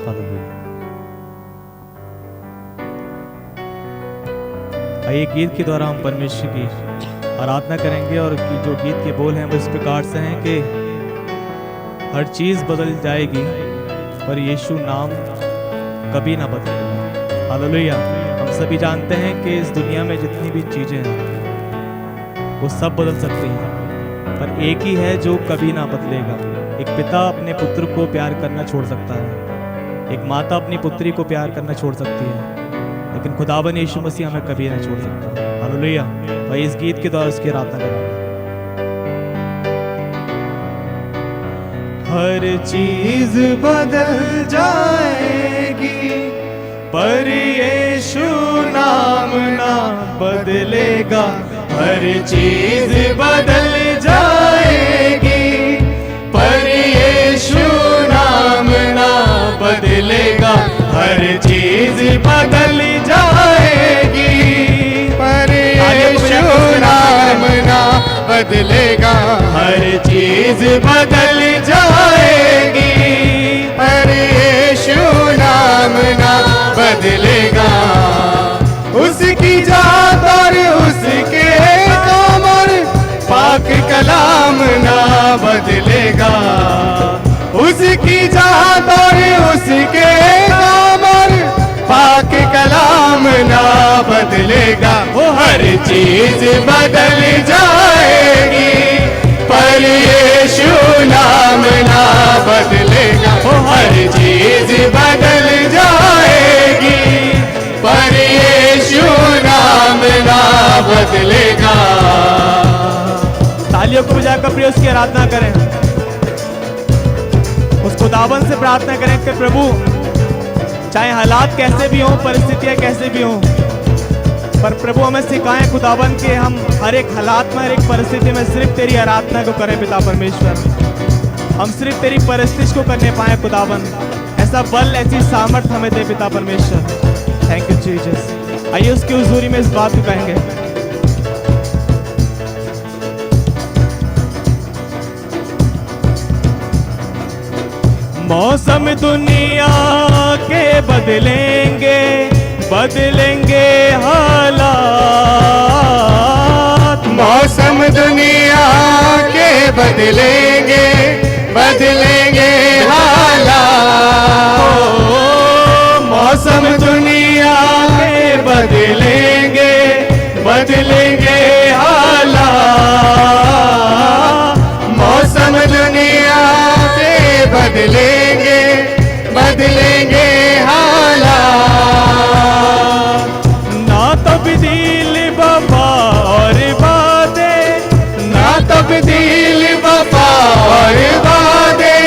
Hallelujah. आइए गीत के द्वारा हम परमेश्वर की आराधना करेंगे और जो गीत के बोल हैं वो इस प्रकार से हैं कि हर चीज बदल जाएगी पर यीशु नाम कभी ना बदलेगा। हालेलुया। हम सभी जानते हैं कि इस दुनिया में जितनी भी चीजें हैं वो सब बदल सकती हैं, पर एक ही है जो कभी ना बदलेगा। एक पिता अपने पुत्र को प्यार करना छोड़ सकता है, एक माता अपनी पुत्री को प्यार करना छोड़ सकती है, लेकिन खुदावन यीशु मसीह हमें कभी ना छोड़ सकता। हालेलुया। भाई इस गीत के द्वारा उसकी आराधना करेंगे। हर चीज बदल जाएगी पर यीशु नाम ना बदलेगा। हर चीज बदल जाएगी पर यीशु नाम ना बदलेगा। हर चीज बदल जाएगी पर यीशु नाम ना बदलेगा। हर चीज बदल जाएगी पर यीशु नाम ना बदलेगा। उसकी जात और उसके काम और पाक कलाम ना बदलेगा। उसकी जात और उसके काम और पाक कलाम ना बदलेगा। वो हर चीज बदल जाएगी पर यीशु नाम ना बदलेगा। वो हर चीज बदल जाएगी पर यीशु नाम ना बदलेगा। तालियों को बजाकर प्रिय उसकी आराधना करें, उस खुदावन से प्रार्थना करें कि प्रभु चाहे हालात कैसे भी हों, परिस्थितियां कैसे भी हों, पर प्रभु हमें सिखाएं खुदावन कि हम हर एक हालात में, हर एक परिस्थिति में सिर्फ तेरी आराधना को करें। पिता परमेश्वर, हम सिर्फ तेरी परिस्थिति को करने पाए खुदावन। ऐसा बल, ऐसी सामर्थ हमें दे पिता परमेश्वर। Thank you Jesus. आइए उसकी हुजूरी में इस बात को कहेंगे। मौसम दुनिया के बदलेंगे, बदलेंगे हालात। मौसम दुनिया के बदलेंगे, बदलेंगे हालात। मौसम दुनिया के बदलेंगे, बदलेंगे हालात। मौसम दुनिया के बदलेंगे, बदलेंगे हालात। ना तब्दील वफा और वादे, ना तब्दील वफा और वादे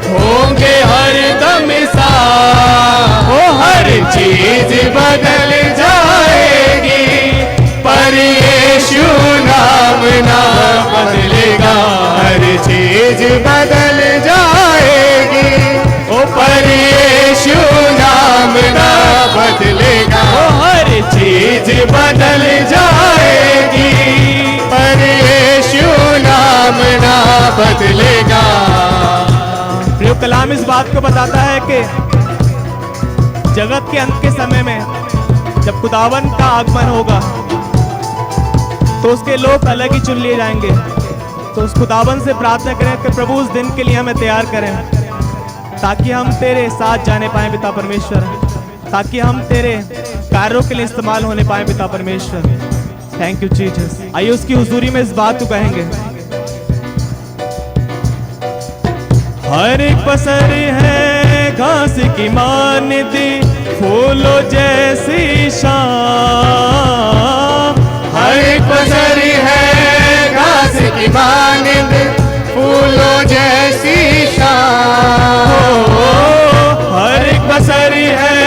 होंगे हर दम साथ। वो हर चीज बदल जाएगी पर यीशु नाम ना बदलेगा। हर चीज बदल जाएगी ओ पर यीशु नाम ना बदलेगा। ओ हर चीज बदल जाएगी पर यीशु नाम ना बदलेगा। प्रिय कलाम इस बात को बताता है कि जगत के अंत के समय में जब खुदावन का आगमन होगा तो उसके लोग अलग ही चुन लिए जाएंगे। तो उस खुदावन से प्रार्थना करें कि प्रभु उस दिन के लिए हमें तैयार करें ताकि हम तेरे साथ जाने पाएं पिता परमेश्वर, ताकि हम तेरे कार्यों के लिए इस्तेमाल होने पाएं पिता परमेश्वर। Thank you Jesus. आइए उसकी हुजूरी में इस बात को कहेंगे। हर एक पसर है घास की मानदी, फूलों जैसी शाम। हर एक पसर है घास की मानद, फूलों जैसी शाम। हर एक बसर है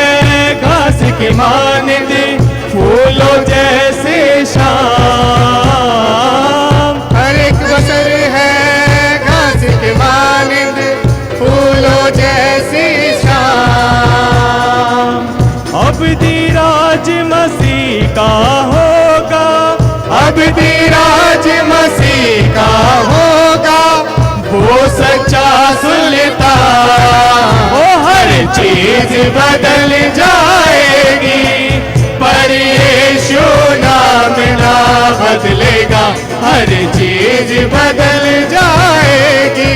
घास की मानद, फूलों जैसी शाम। हर एक बसर है घास की मानद, फूलों जैसी शाम। अबदी राज मसीह का होगा, अबदी राज मसीह का होगा, वो सच्चा सुल्तान। ओ हर चीज बदल जाएगी, पर यीशु नाम ना बदलेगा। हर चीज बदल जाएगी,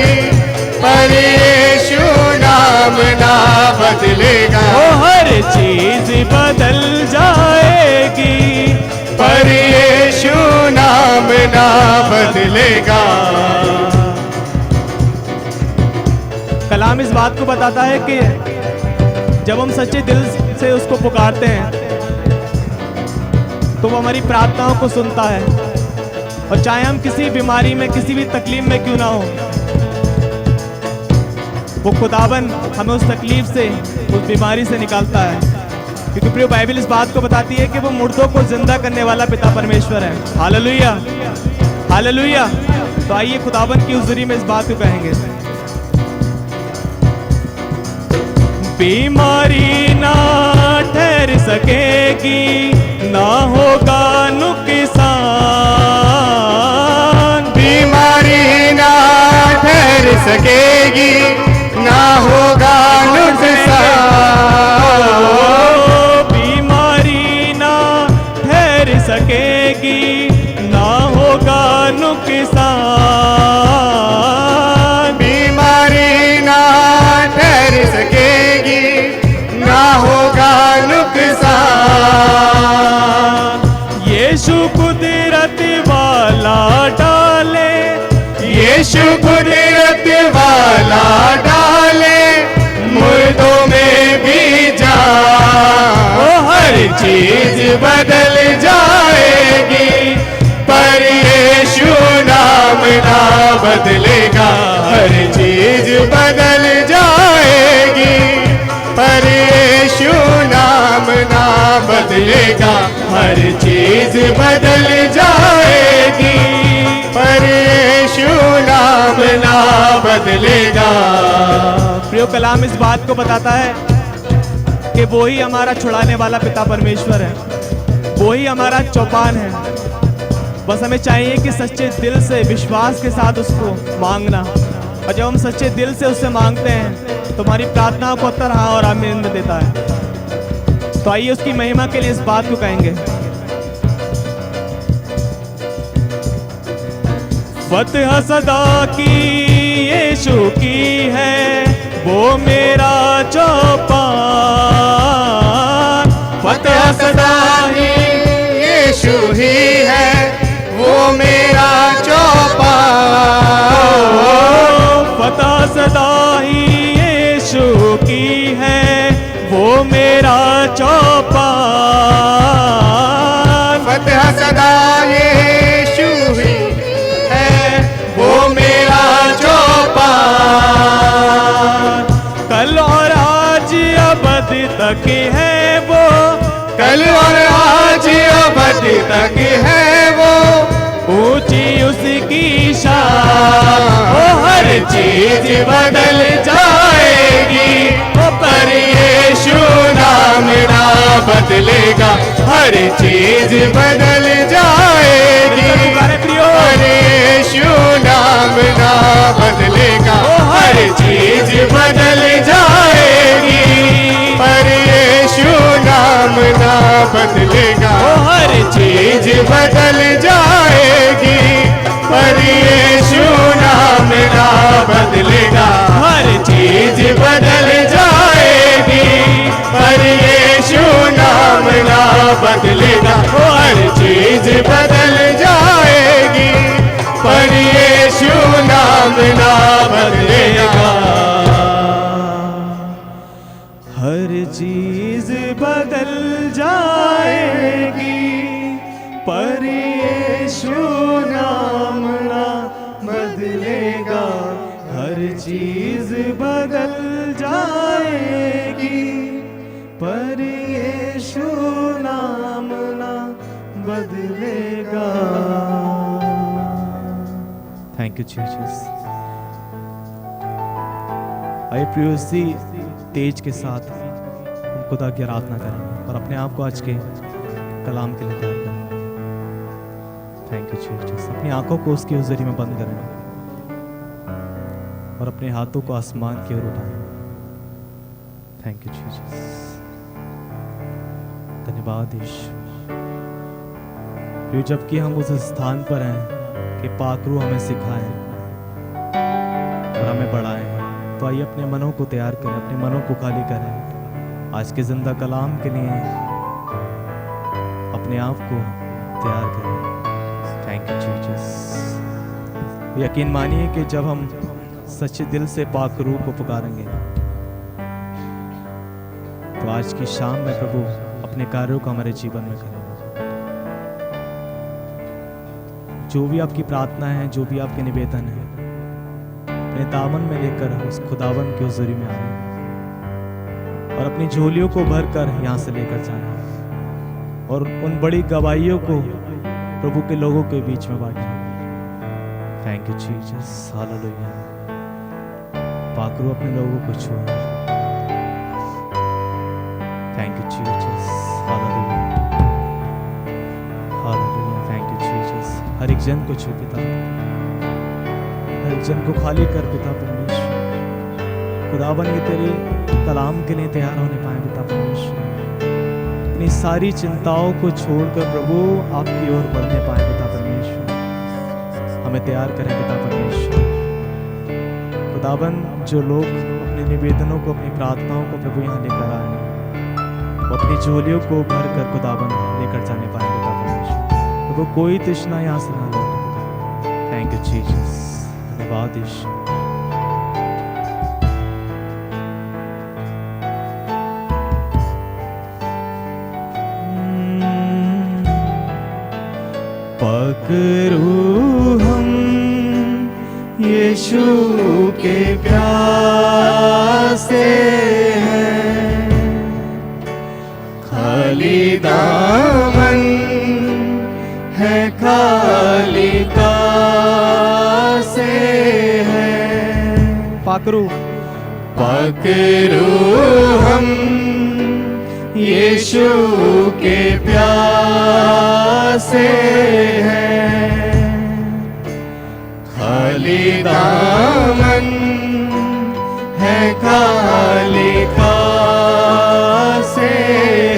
पर यीशु नाम ना बदलेगा। ओ हर चीज बदल जाएगी, पर यीशु नाम ना बदलेगा। कलाम इस बात को बताता है कि जब हम सच्चे दिल से उसको पुकारते हैं तो वो हमारी प्रार्थनाओं को सुनता है, और चाहे हम किसी बीमारी में, किसी भी तकलीफ में क्यों ना हो, वो खुदावन हमें उस तकलीफ से, उस बीमारी से निकालता है। क्योंकि प्रिय बाइबल इस बात को बताती है कि वो मुर्दों को जिंदा करने वाला पिता परमेश्वर है। Hallelujah, hallelujah. तो आइए खुदावन की हुजूरी में इस बात को कहेंगे। बीमारी ना ठहर सकेगी, ना होगा नुकसान। बीमारी ना ठहर सकेगी, ना होगा नुकसान। बीमारी ना ठहर सकेगी, ना होगा नुकसान। बीमारी ना ठहर सकेगी, ना होगा नुकसान। यीशु कुदरत वाला डाले, यीशु कुदरत वाला डाले, मुर्दों में भी जान। ओ हर चीज बदल जाएगी, पर यीशु नाम ना बदलेगा। हर चीज बदल जाएगी, पर यीशु नाम ना बदलेगा। हर चीज बदल जाएगी, पर यीशु नाम ना बदलेगा। प्रियो कलाम इस बात को बताता है कि वो ही हमारा छुड़ाने वाला पिता परमेश्वर है, वो ही हमारा चौपान है। बस हमें चाहिए कि सच्चे दिल से, विश्वास के साथ उसको मांगना, और जब हम सच्चे दिल से उससे मांगते हैं तो हमारी प्रार्थना को उत्तर हाँ और आमीन में देता है। तो आइए उसकी महिमा के लिए इस बात को कहेंगे। फतह सदा की यीशु की है, वो मेरा चौपान। फतह सदा ही यीशु ही है, वो मेरा चौपान। फतह सदा ही यीशु की है, वो मेरा चौपान। फतह सदा यीशु ही है, वो मेरा चौपान। कल और आज अबद तक है वो, कल और आज अबद तक है वो, ऊंची उसकी शान। ओ हर चीज बदल जाएगी, पर यीशु नाम ना बदलेगा। हर चीज बदल जाएगी, पर यीशु नाम ना बदलेगा। हर चीज बदल जाएगी, पर यीशु नाम ना बदलेगा। हर चीज बदल जाएगी, पर यीशु नाम ना बदलेगा। हर चीज बदल जाएगी, पर यीशु नाम ना बदलेगा। हर चीज बदल जाएगी, पर यीशु नाम ना बदलेगा। हर चीज बदल जाएगी, पर यीशु नाम ना बदलेगा। हर चीज बदल जाएगी, पर यीशु नाम ना बदलेगा। Thank you Jesus. आइए प्रियो, इसी तेज के साथ हम खुदा की आराधना करेंगे और अपने आप को आज के कलाम के लिए तैयार करें। Thank you Jesus. अपनी आंखों को उसकी हुजूरी में बंद करें और अपने हाथों को आसमान की ओर उठाएं। थैंक यू जीसस, धन्यवाद यीशु। जबकि हम उस स्थान पर हैं कि पाकरू हमें सिखाएं और हमें बढ़ाएं, तो आइए अपने मनों को तैयार करें, अपने मनों को खाली करें आज के जिंदा कलाम के लिए, अपने आप को तैयार करें। Thank you Jesus. यकीन मानिए कि जब हम सच्चे दिल से पाकरू को पुकारेंगे तो आज की शाम में प्रभु अपने कार्यों को हमारे जीवन में करें। जो भी आपकी प्रार्थना है, जो भी आपके निवेदन है, अपने दामन में लेकर उस खुदावन की हुजूरी में आए और अपनी झोलियों को भरकर यहाँ से लेकर जाए और उन बड़ी गवाहियों को प्रभु के लोगों के बीच में बांटे। Thank you Jesus, hallelujah. पाकरू अपने लोगों को छुए। Thank you Jesus, hallelujah, hallelujah. Thank you Jesus. हर एक जन को छू पिता, हर एक जन को खाली कर पिता परमेश्वर। खुदावन ये तेरे कलाम के लिए तैयार होने पाए पिता परमेश्वर। अपनी सारी चिंताओं को छोड़कर प्रभु आपकी ओर बढ़ने पाए पिता परमेश्वर। हमें तैयार करें पिता परमेश्वर। खुदावन जो लोग अपने निवेदनों को, अपनी प्रार्थनाओं को प्रभु यहाँ लेकर आए, वो अपनी झोलियों को भर कर खुदावन लेकर जाने पाए पिता परमेश्वर। तो कोई तृष्णा यहाँ से ना लौटे। थैंक यू जीसस, धन्यवाद यीशु। पकड़ू हम यीशु के प्यासे हैं, खाली दामन है, खाली कासे है। पाकरू पकड़ू हम यीशु के प्यासे हैं, खाली दामन है, खाली कासे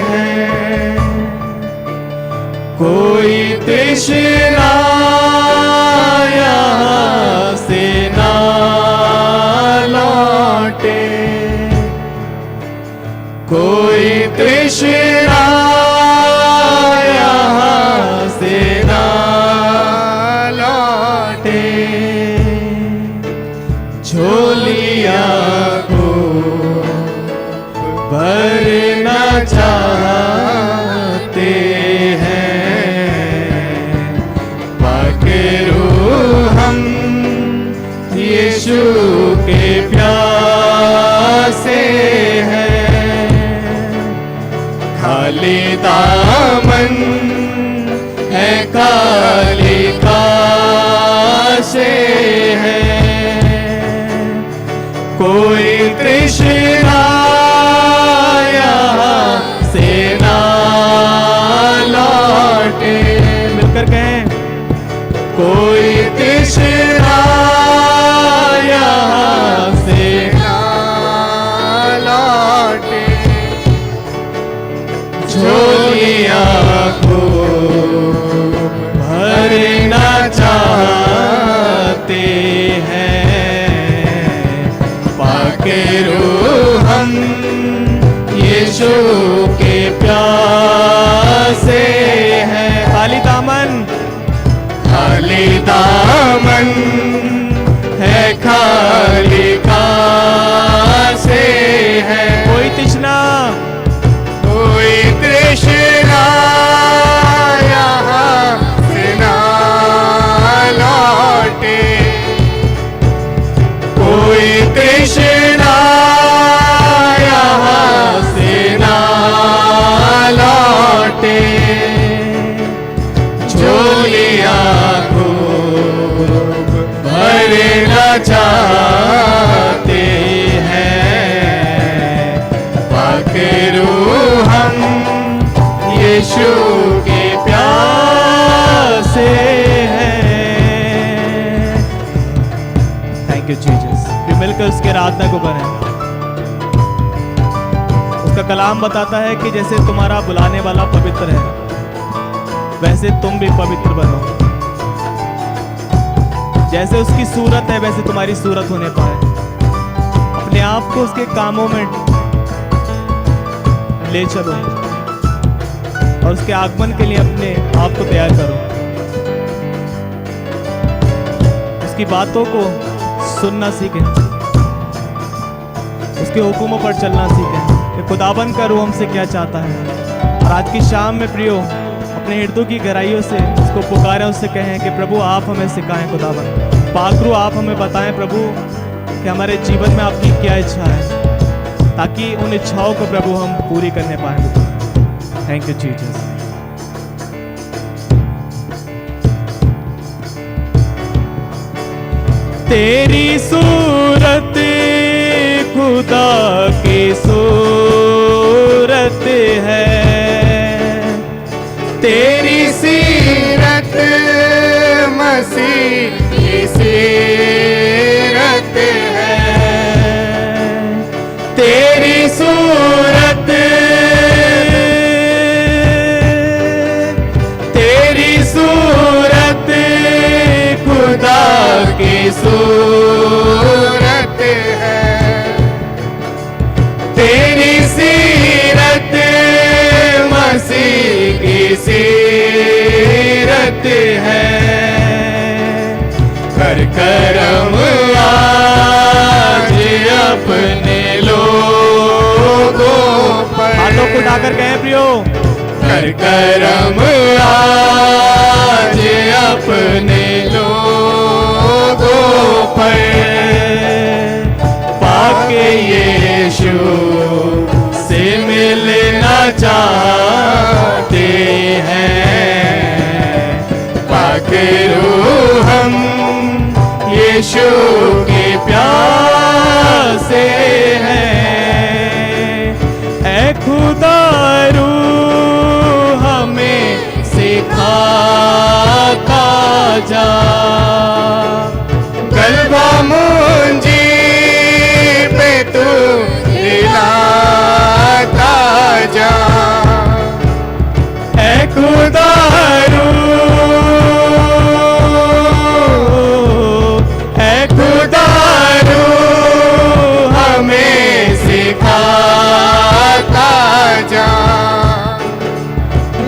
हैं। कोई तृष्णा यहाँ से ना लौटे, कोई तृष्णा यहाँ से ना लौटे। झोलियाँ को भरना चाहते हैं, पकड़ो हम यीशु के प्यासे हैं, खाली दामन है, खाली कासे है। कोई तृष्णा यहाँ से ना लौटे। मिलकर कहें, कोई तृष्णा यहाँ से ना लौटे। झोलियाँ को भरना चाहते हैं, पकड़ो हम यीशु के प्यासे हैं। खाली दामन, खाली दामन है, खाली कासे है। कोई तृष्णा, कोई तृष्णा यहाँ से ना लौटे। कोई तृष्णा यहाँ से ना लौटे। झोलियाँ को भरना चाहते हैं, पकड़ो हम यीशु के प्यासे हैं। Thank you Jesus. फिर मिलकर उसके आराधना को करें। उसका कलाम बताता है कि जैसे तुम्हारा बुलाने वाला पवित्र है, वैसे तुम भी पवित्र बनो। जैसे उसकी सूरत है वैसे तुम्हारी सूरत होने पाए। अपने आप को उसके कामों में ले चलो और उसके आगमन के लिए अपने आप को तैयार करो। उसकी बातों को सुनना सीखें, उसके हुक्मों पर चलना सीखें कि खुदाबंद का रूह हमसे क्या चाहता है। और आज की शाम में प्रियो अपने हृदय की गहराइयों से उसको पुकारें, उससे कहें कि प्रभु आप हमें सिखाएं, खुदाबंद पाकरू आप हमें बताएं प्रभु कि हमारे जीवन में आपकी क्या इच्छा है, ताकि उन इच्छाओं को प्रभु हम पूरी करने पाएं। Thank you Jesus. तेरी सूरत खुदा की सूरत है, तेरी सीरत मसीह की सीरत है। तेरी सूरत, तेरी सूरत खुदा की सूरत है। तेरी सीरत मसीह की सीरत है। कर करम आज अपने लोगों पर, हाथों को उठाकर कहें प्रियो, कर करम आज अपने लोगों पर। पाके यीशु से मिलना चाहते हैं, पाके रूह हम यीशु के प्यासे हैं। ऐ खुदा रूह हमें सिखाता जा, गलबा मुंजी पे तू हिलाता जा। ऐ खुदा रूह, ऐ खुदा रूह हमें सिखाता जा।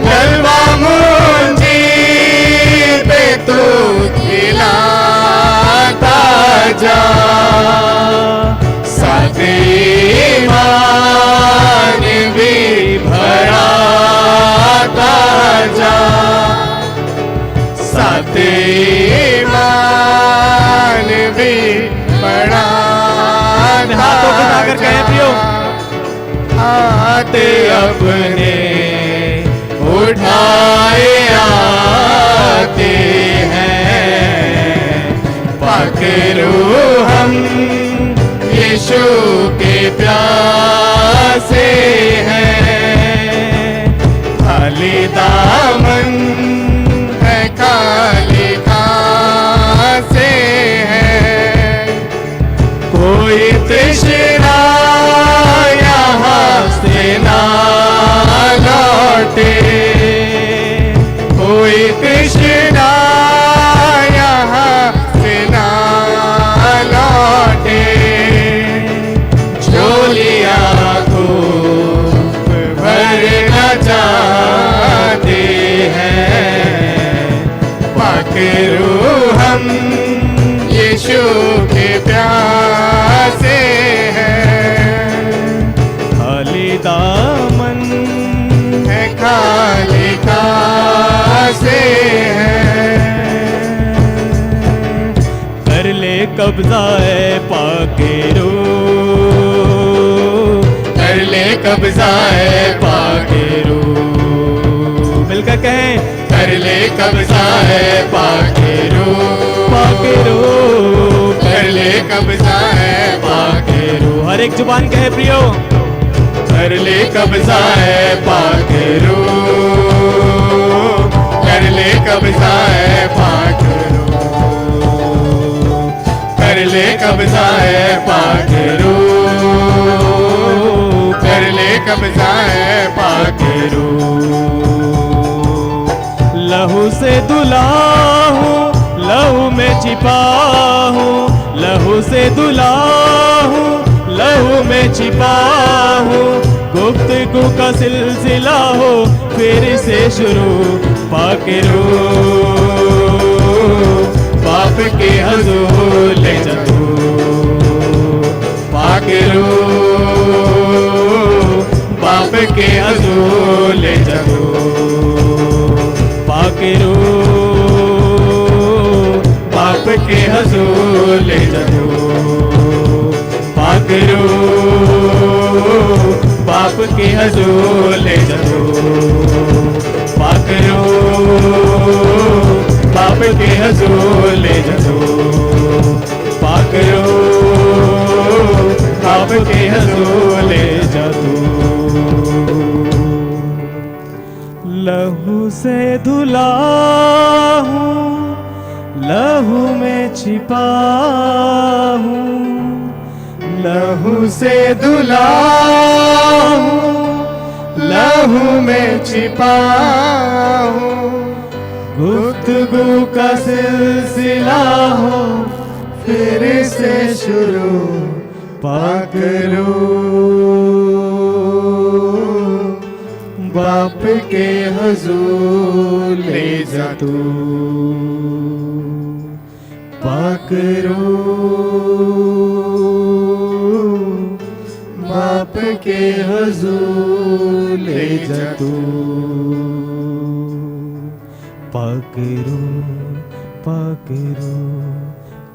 गलबा मुंजी पे तू हिलाता जा। साथ ईमान भी भराता जा, साथ ईमान भी बढ़ाता जा। हाथों को उठाकर कहें प्रियो, हाथ अपने उठाए आते हैं, पाकरू हम यीशु के प्यासे हैं। खाली दामन है, खाली से है। कोई तृष्णा यहाँ से ना लौटे, कोई तृष्णा यहाँ से ना लौटे। झोलियाँ को भरना चाहते हैं, पाकरू हम यीशु के प्यासे हैं। खाली दामन है, खाली से है। कर ले कब्जा है पाकेरू, कर ले कब्जा है पाकेरू। मिलकर कहें, कर ले कब्जा है पाकेरू, पाकेरू। कर ले कब्जा है पाकेरू। हर एक जुबान कहे प्रियो, कर ले कब्जा है पाकेरू, कर ले कब्जा है पाकेरू, कर ले कब्जा है पाकेरू, कर ले कब्जा है पाक रूह। लहू से धुला हूँ, लहू में छिपा हूँ, लहू से धुला हूँ, लहू में छिपा हूँ। गुफ्तगू का सिलसिला हो फिर से शुरू। पाक रूह बाप के हुजूर ले जा तू। पाक रूह बाप के हुजूर ले जा तू। पाक रूह बाप के हुजूर ले जा तू। पाक रूह बाप के हुजूर ले जा तू। पाक रूह बाप के हुजूर ले जा तू। पाक रूह बाप के हुजूर ले जा तू। लहू से धुला हूँ, लहू में छिपा हूँ, लहू से धुला हूँ, लहू में छिपा हूँ। गुफ्तगू का सिलसिला हो फिर से शुरू। पाक रूह बाप के हुजूर ले जा तू। पाक रूह बाप के हुजूर ले जा तू। पाक रूह, पाक रूह,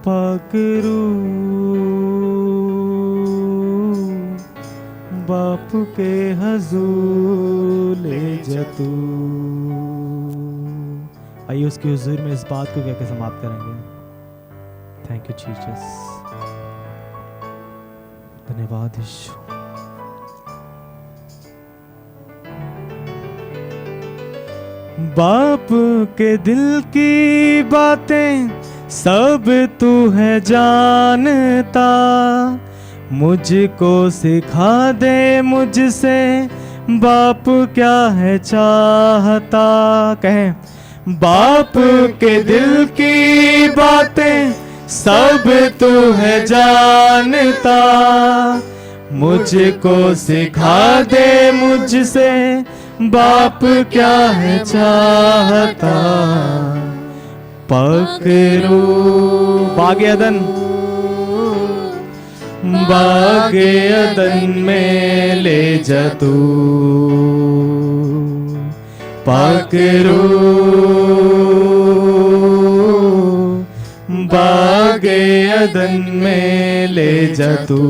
पाक रूह बाप के हुजूर ले जा तू। आइए उसके हुजूर में इस बात को कह के समाप्त करेंगे। थैंक यू जीसस, धन्यवाद यीशु। बाप के दिल की बातें सब तू है जानता। मुझको सिखा दे मुझसे बाप क्या है चाहता। कहें, बाप के दिल की बातें सब तू है जानता। मुझको सिखा दे मुझसे बाप क्या है चाहता। पाक रूह बागे अदन, बागे अदन में ले जा तू। पाक रूह बागे अदन में ले जा तू।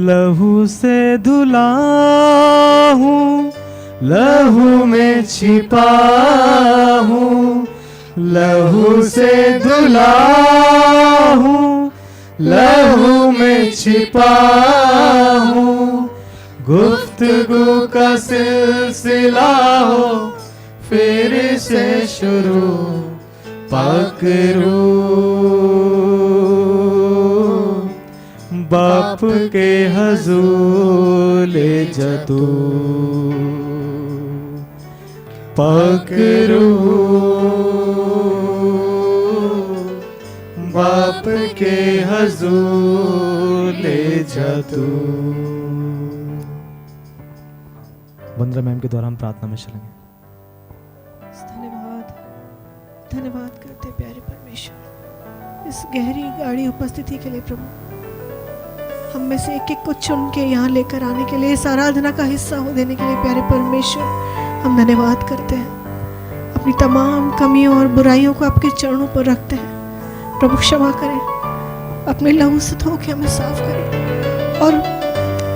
लहू से धुला हूँ, लहू में छिपा हूँ। लहू से धुला हूँ, लहू में छिपा हूँ। गुफ्तगू का सिलसिला हो फिर से शुरू। पाक रूह बाप के हुजूर ले जा तू। पाक रूह बाप के हुजूर ले जा तू। वंदना मैम के द्वारा हम प्रार्थना में चलेंगे। धन्यवाद, धन्यवाद करते प्यारे परमेश्वर इस गहरी गाढ़ी उपस्थिति के लिए। प्रभु, हम में से एक एक को चुन के यहाँ लेकर आने के लिए, इस आराधना का हिस्सा हो देने के लिए प्यारे परमेश्वर हम धन्यवाद करते हैं। अपनी तमाम कमियों और बुराइयों को आपके चरणों पर रखते हैं। प्रभु क्षमा करें, अपने लहू से धो के हमें साफ करें और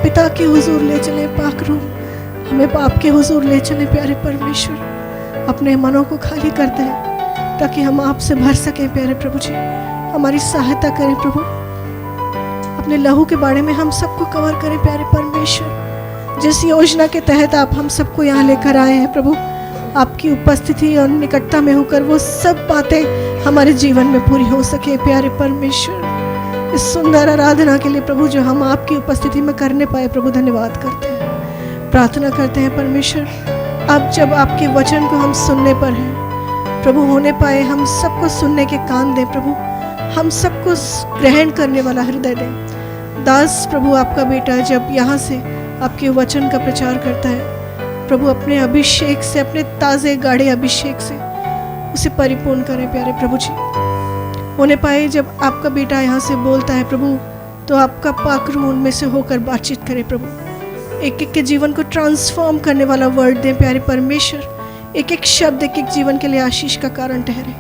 पिता के हुजूर ले चले। पाक रूह हमें पाप के हुजूर ले चले प्यारे परमेश्वर। अपने मनों को खाली करते हैं ताकि हम आपसे भर सकें प्यारे प्रभु जी। हमारी सहायता करें प्रभु, अपने लहू के बारे में हम सबको कवर करें प्यारे परमेश्वर। जिस योजना के तहत आप हम सबको यहाँ लेकर आए हैं प्रभु, आपकी उपस्थिति और निकटता में होकर वो सब बातें हमारे जीवन में पूरी हो सके प्यारे परमेश्वर। इस सुंदर आराधना के लिए प्रभु जो हम आपकी उपस्थिति में करने पाए प्रभु धन्यवाद करते हैं। प्रार्थना करते हैं परमेश्वर, अब जब आपके वचन को हम सुनने पर हैं प्रभु, होने पाए हम सबको सुनने के कान दें प्रभु, हम सबको ग्रहण करने वाला हृदय दें। दास प्रभु आपका बेटा जब यहाँ से आपके वचन का प्रचार करता है प्रभु, अपने अभिषेक से, अपने ताज़े गाढ़े अभिषेक से उसे परिपूर्ण करें प्यारे प्रभु जी। होने पाए जब आपका बेटा यहाँ से बोलता है प्रभु, तो आपका पाखरू उनमें से होकर बातचीत करे प्रभु, एक एक के जीवन को ट्रांसफॉर्म करने वाला वर्ड दें प्यारे परमेश्वर। एक एक शब्द एक एक जीवन के लिए आशीष का कारण ठहरे।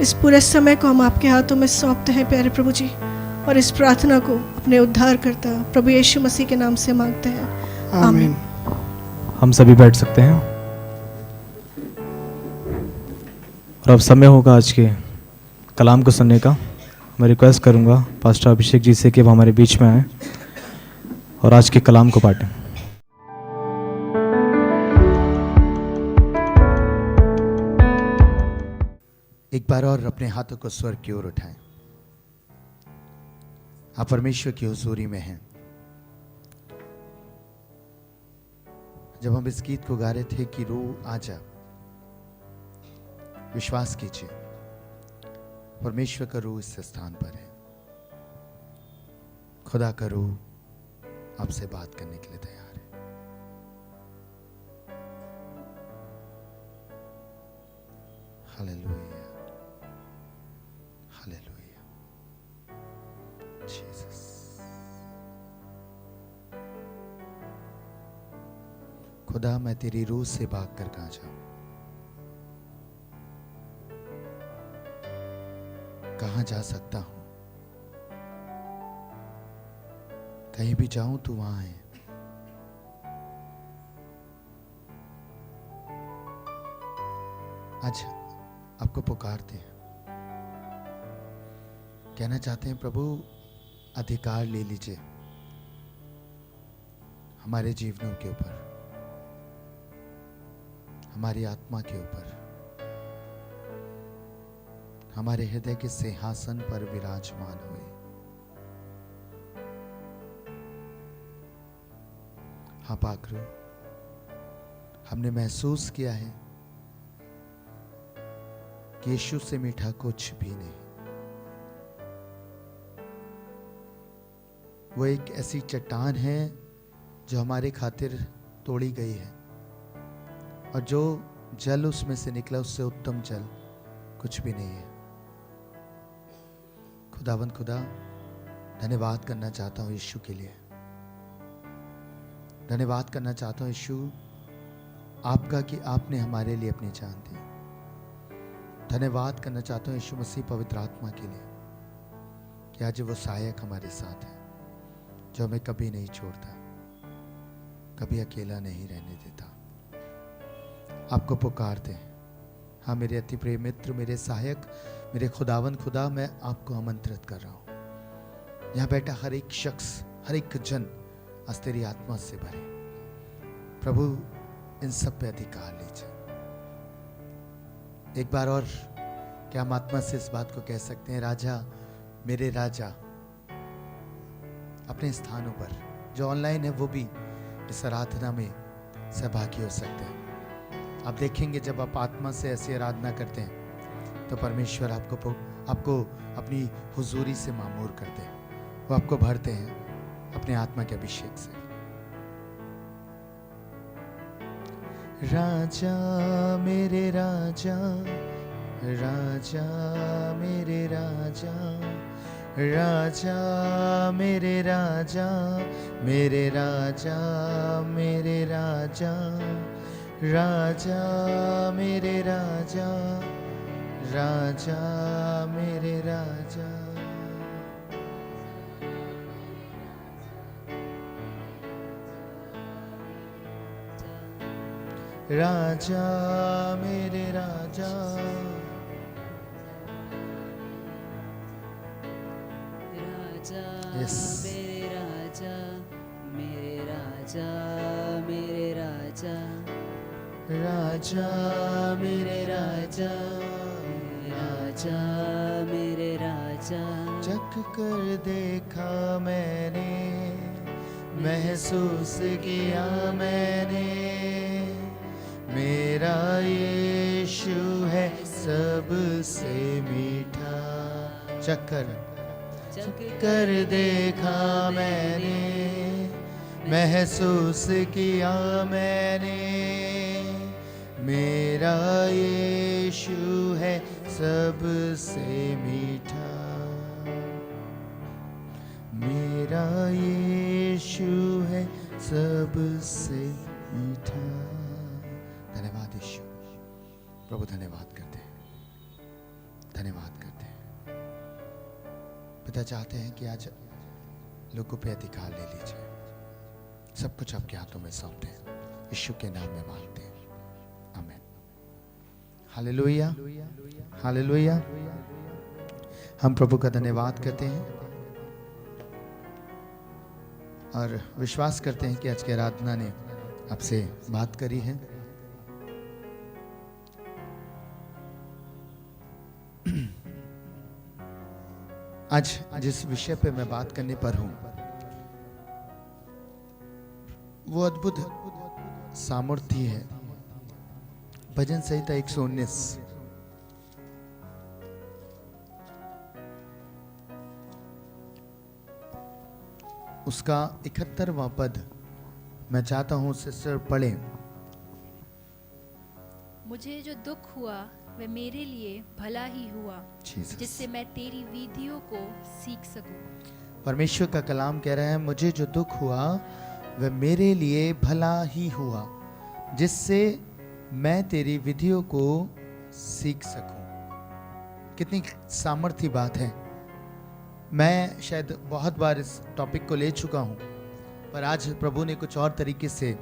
इस पूरे समय को हम आपके हाथों में सौंपते हैं प्यारे प्रभु जी, और इस प्रार्थना को अपने उद्धार करता प्रभु यीशु मसीह के नाम से मांगते हैं, आमीन। हम सभी बैठ सकते हैं और अब समय होगा आज के कलाम को सुनने का। मैं रिक्वेस्ट करूंगा पास्टर अभिषेक जी से कि वो हमारे बीच में आए और आज के कलाम को बांटें। एक बार और अपने हाथों को स्वर्ग की ओर उठाएं। आप परमेश्वर की हुजूरी में हैं। जब हम इस गीत को गा रहे थे कि रूह आजा, विश्वास कीजिए परमेश्वर का रूह इस स्थान पर है। खुदा का रूह आपसे बात करने के लिए तैयार है। Hallelujah, hallelujah, Jesus. खुदा, मैं तेरी रूह से भाग कर कहां जाऊं? कहां जा सकता हूं? कहीं भी जाऊं तो वहां है। आज आपको पुकारते हैं, कहना चाहते हैं प्रभु अधिकार ले लीजिए हमारे जीवनों के ऊपर, हमारी आत्मा के ऊपर, हमारे हृदय के सिंहासन पर विराजमान हुए। हाँ पाकरू, हमने महसूस किया है कि यीशु से मीठा कुछ भी नहीं। वो एक ऐसी चट्टान है जो हमारे खातिर तोड़ी गई है, और जो जल उसमें से निकला उससे उत्तम जल कुछ भी नहीं है। खुदावंद खुदा, धन्यवाद करना चाहता हूँ यीशु के लिए। धन्यवाद करना चाहता हूँ यीशु आपका कि आपने हमारे लिए अपनी जान दी। धन्यवाद करना चाहता हूँ यीशु मसीह पवित्र आत्मा के लिए कि आज वो सहायक हमारे साथ है, जो हमें कभी नहीं छोड़ता, कभी अकेला नहीं रहने देता। आपको पुकारते हैं। हाँ मेरे अति प्रिय मित्र, मेरे सहायक, मेरे खुदावन खुदा, मैं आपको आमंत्रित कर रहा हूँ। यहाँ बैठा हर एक शख्स, हर एक जन आज तेरी आत्मा से भरे। प्रभु इन सब पे अधिकार लीजिए। एक बार और क्या हम आत्मा से इस बात को कह सकते हैं, राजा मेरे राजा। अपने स्थानों पर जो ऑनलाइन है वो भी इस आराधना में सहभागी हो सकते हैं। आप देखेंगे जब आप आत्मा से ऐसी आराधना करते हैं तो परमेश्वर आपको अपनी हुजूरी से मामूर करते हैं। वो आपको भरते हैं अपने आत्मा के अभिषेक से। राजा मेरे राजा, राजा मेरे राजा, राजा मेरे राजा, मेरे राजा, मेरे राजा, राजा मेरे राजा, राजा मेरे राजा। राजा मेरे राजा, राजा Yes. मेरे राजा, मेरे राजा, मेरे राजा, राजा मेरे राजा, राजा मेरे राजा। राजा चख कर देखा मैंने, महसूस किया मैंने, मेरा यीशु है सबसे मीठा। चख कर देखा मैंने, महसूस किया मैंने, मेरा यीशु है सबसे मीठा, मेरा यीशु है सबसे मीठा। धन्यवाद यीशु। प्रभु धन्यवाद करते हैं, धन्यवाद करते हैं। पिता चाहते हैं कि आज लोगों पे अधिकार ले लीजिए, सब कुछ आपके हाथों में सौंपते हैं, यीशु के नाम में मांगते हैं, आमीन। Hallelujah, hallelujah. हम प्रभु का धन्यवाद करते हैं और विश्वास करते हैं कि आज की आराधना ने आपसे बात करी है। आज जिस विषय पे मैं बात करने पर हूं वो अद्भुत सामर्थ्य है। भजन संहिता 119 उसका 71वां पद मैं चाहता हूं सिस्टर पढ़ें। मुझे जो दुख हुआ वह मेरे लिए भला ही हुआ, Jesus। जिससे मैं तेरी विधियों को सीख सकूं। परमेश्वर का कलाम कह रहा है, मुझे जो दुख हुआ वह मेरे लिए भला ही हुआ, जिससे मैं तेरी विधियों को सीख सकूं। कितनी सामर्थ्य बात है। मैं शायद बहुत बार इस टॉपिक को ले चुका हूं, पर आज प्रभु ने कुछ और तरीके से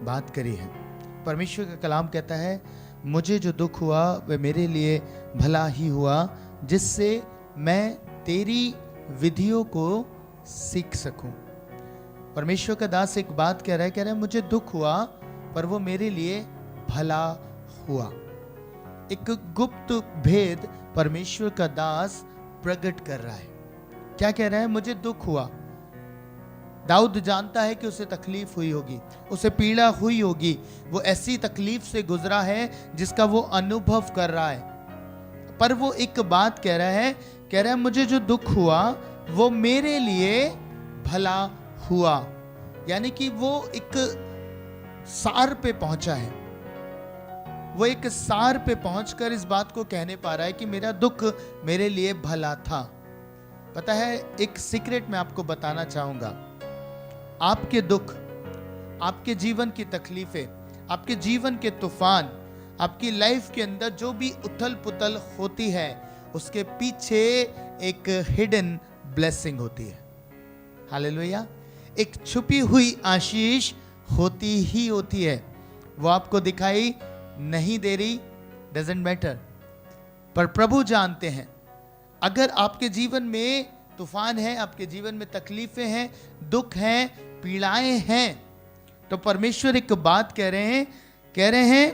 बात करी है। परमेश्वर का कलाम कहता है, मुझे जो दुख हुआ वह मेरे लिए भला ही हुआ, जिससे मैं तेरी विधियों को सीख सकूं। परमेश्वर का दास एक बात कह रहा है, मुझे दुख हुआ पर वो मेरे लिए भला हुआ। एक गुप्त भेद परमेश्वर का दास प्रकट कर रहा है। क्या कह रहा है? मुझे दुख हुआ। दाऊद जानता है कि उसे तकलीफ हुई होगी, उसे पीड़ा हुई होगी, वो ऐसी तकलीफ से गुजरा है जिसका वो अनुभव कर रहा है। पर वो एक बात कह रहा है मुझे जो दुख हुआ वो मेरे लिए भला हुआ। यानी कि वो एक सार पे पहुंचा है, वो एक सार पे पहुंचकर इस बात को कहने पा रहा है कि मेरा दुख मेरे लिए भला था। पता है, एक सीक्रेट मैं आपको बताना चाहूंगा। आपके दुख, आपके जीवन की तकलीफें, आपके जीवन के तूफान, आपकी लाइफ के अंदर जो भी उथल पुथल होती है, उसके पीछे एक हिडन ब्लेसिंग होती है। हालेलुया। एक छुपी हुई आशीष होती ही होती है। वो आपको दिखाई नहीं दे रही, डजंट मैटर, पर प्रभु जानते हैं। अगर आपके जीवन में तूफान है, आपके जीवन में तकलीफें हैं, दुख हैं, पीड़ाएं हैं, तो परमेश्वर एक बात कह रहे हैं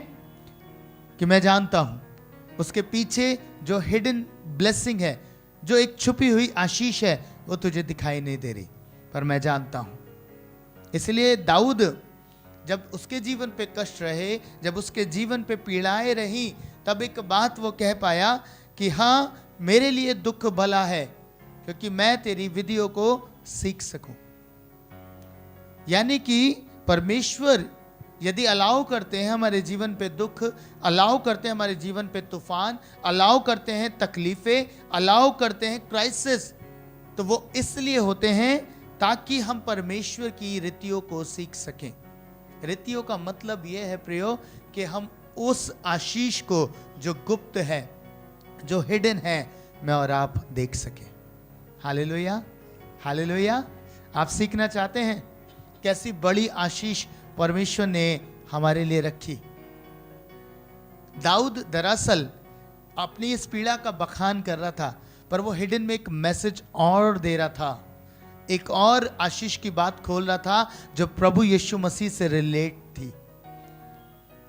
कि मैं जानता हूं उसके पीछे जो हिडन ब्लेसिंग है, जो एक छुपी हुई आशीष है, वो तुझे दिखाई नहीं दे रही, पर मैं जानता हूं। इसलिए दाऊद जब उसके जीवन पे कष्ट रहे, जब उसके जीवन पे पीड़ाएं रही, तब एक बात वो कह पाया कि हाँ, मेरे लिए दुख भला है, क्योंकि मैं तेरी विधियों को सीख सकूं। यानी कि परमेश्वर यदि अलाउ करते हैं हमारे जीवन पे दुख, अलाउ करते हैं हमारे जीवन पे तूफान, अलाउ करते हैं तकलीफें, अलाउ करते हैं क्राइसिस, तो वो इसलिए होते हैं ताकि हम परमेश्वर की रीतियों को सीख सकें। रीतियों का मतलब यह है प्रियो कि हम उस आशीष को जो गुप्त है, जो हिडन है, मैं और आप देख सकें। Hallelujah, hallelujah. आप सीखना चाहते हैं कैसी बड़ी आशीष परमेश्वर ने हमारे लिए रखी। दाऊद दरअसल अपनी इस पीड़ा का बखान कर रहा था, पर वो हिडन में एक मैसेज और दे रहा था, एक और आशीष की बात खोल रहा था जो प्रभु यीशु मसीह से रिलेट थी।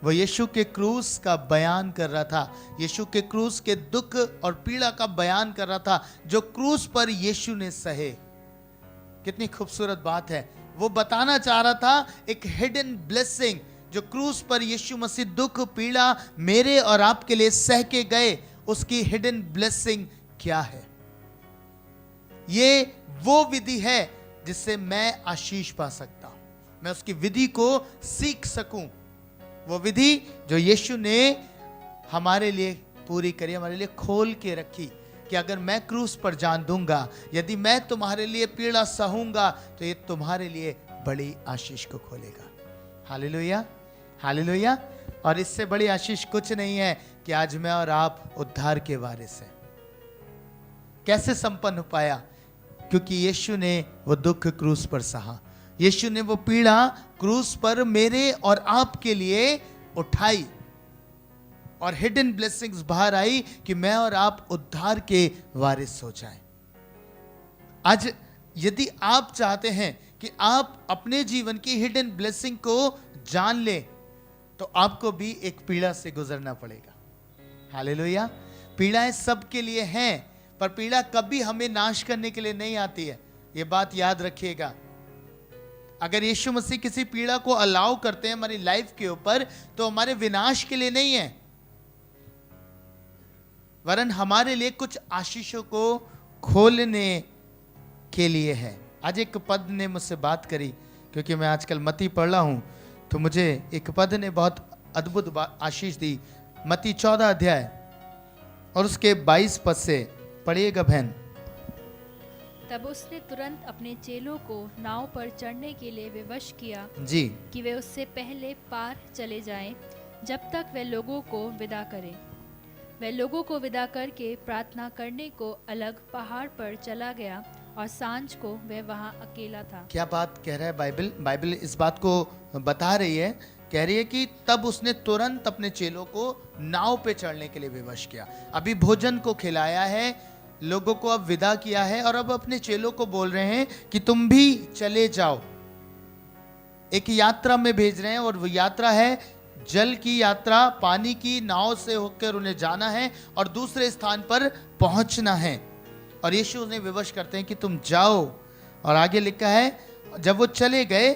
वो यीशु के क्रूस का बयान कर रहा था, यीशु के क्रूस के दुख और पीड़ा का बयान कर रहा था, जो क्रूस पर यीशु ने सहे। कितनी खूबसूरत बात है। वो बताना चाह रहा था एक हिडन ब्लेसिंग, जो क्रूस पर यीशु मसीह दुख पीड़ा मेरे और आपके लिए सह के गए, उसकी हिडन ब्लेसिंग क्या है। ये वो विधि है जिससे मैं आशीष पा सकता हूं, मैं उसकी विधि को सीख सकूं। वो विधि जो यीशु ने हमारे लिए पूरी करी, हमारे लिए खोल के रखी कि अगर मैं क्रूस पर जान दूंगा, यदि मैं तुम्हारे लिए पीड़ा सहूंगा, तो ये तुम्हारे लिए बड़ी आशीष को खोलेगा। Hallelujah, hallelujah. और इससे बड़ी आशीष कुछ नहीं है कि आज मैं और आप उद्धार के वारिस हैं। कैसे संपन्न हो पाया? क्योंकि यीशु ने वो दुख क्रूस पर सहा, यीशु ने वो पीड़ा क्रूस पर मेरे और आपके लिए उठाई, और हिडन ब्लेसिंग्स बाहर आई कि मैं और आप उद्धार के वारिस हो जाएं। आज यदि आप चाहते हैं कि आप अपने जीवन की हिडन ब्लेसिंग को जान लें, तो आपको भी एक पीड़ा से गुजरना पड़ेगा। हालेलुया। पीड़ाएं सबके लिए हैं, पर पीड़ा कभी हमें नाश करने के लिए नहीं आती है, ये बात याद रखिएगा। अगर यीशु मसीह किसी पीड़ा को अलाउ करते हैं हमारी लाइफ के ऊपर, तो हमारे विनाश के लिए नहीं है, वरन हमारे लिए कुछ आशीषों को खोलने के लिए है। आज एक पद ने मुझसे बात करी, क्योंकि मैं आजकल मत्ती पढ़ रहा हूं, तो मुझे एक पद ने बहुत अद्भुत आशीष दी। मत्ती 14 अध्याय और उसके 22 पद से पढ़िएगा बहन। तब उसने तुरंत अपने चेलों को नाव पर चढ़ने के लिए विवश किया जी, कि वे उससे पहले पार चले जाएं, जब तक वे लोगों को विदा करें। वह लोगों को विदा करके प्रार्थना करने को अलग पहाड़ पर चला गया, और सांझ को वह वहां अकेला था। क्या बात कह रहा है बाइबल? बाइबल इस बात को बता रही है, कह रही है कि तब उसने तुरंत अपने चेलों को नाव पे चढ़ने के लिए विवश किया। अभी भोजन को खिलाया है, लोगों को अब विदा किया है, और अब अपने चेलों को बोल रहे हैं कि तुम भी चले जाओ। एक यात्रा में भेज रहे हैं, और वो यात्रा है जल की यात्रा, पानी की नाव से होकर उन्हें जाना है और दूसरे स्थान पर पहुंचना है। और यीशु उन्हें विवश करते हैं कि तुम जाओ। और आगे लिखा है जब वो चले गए,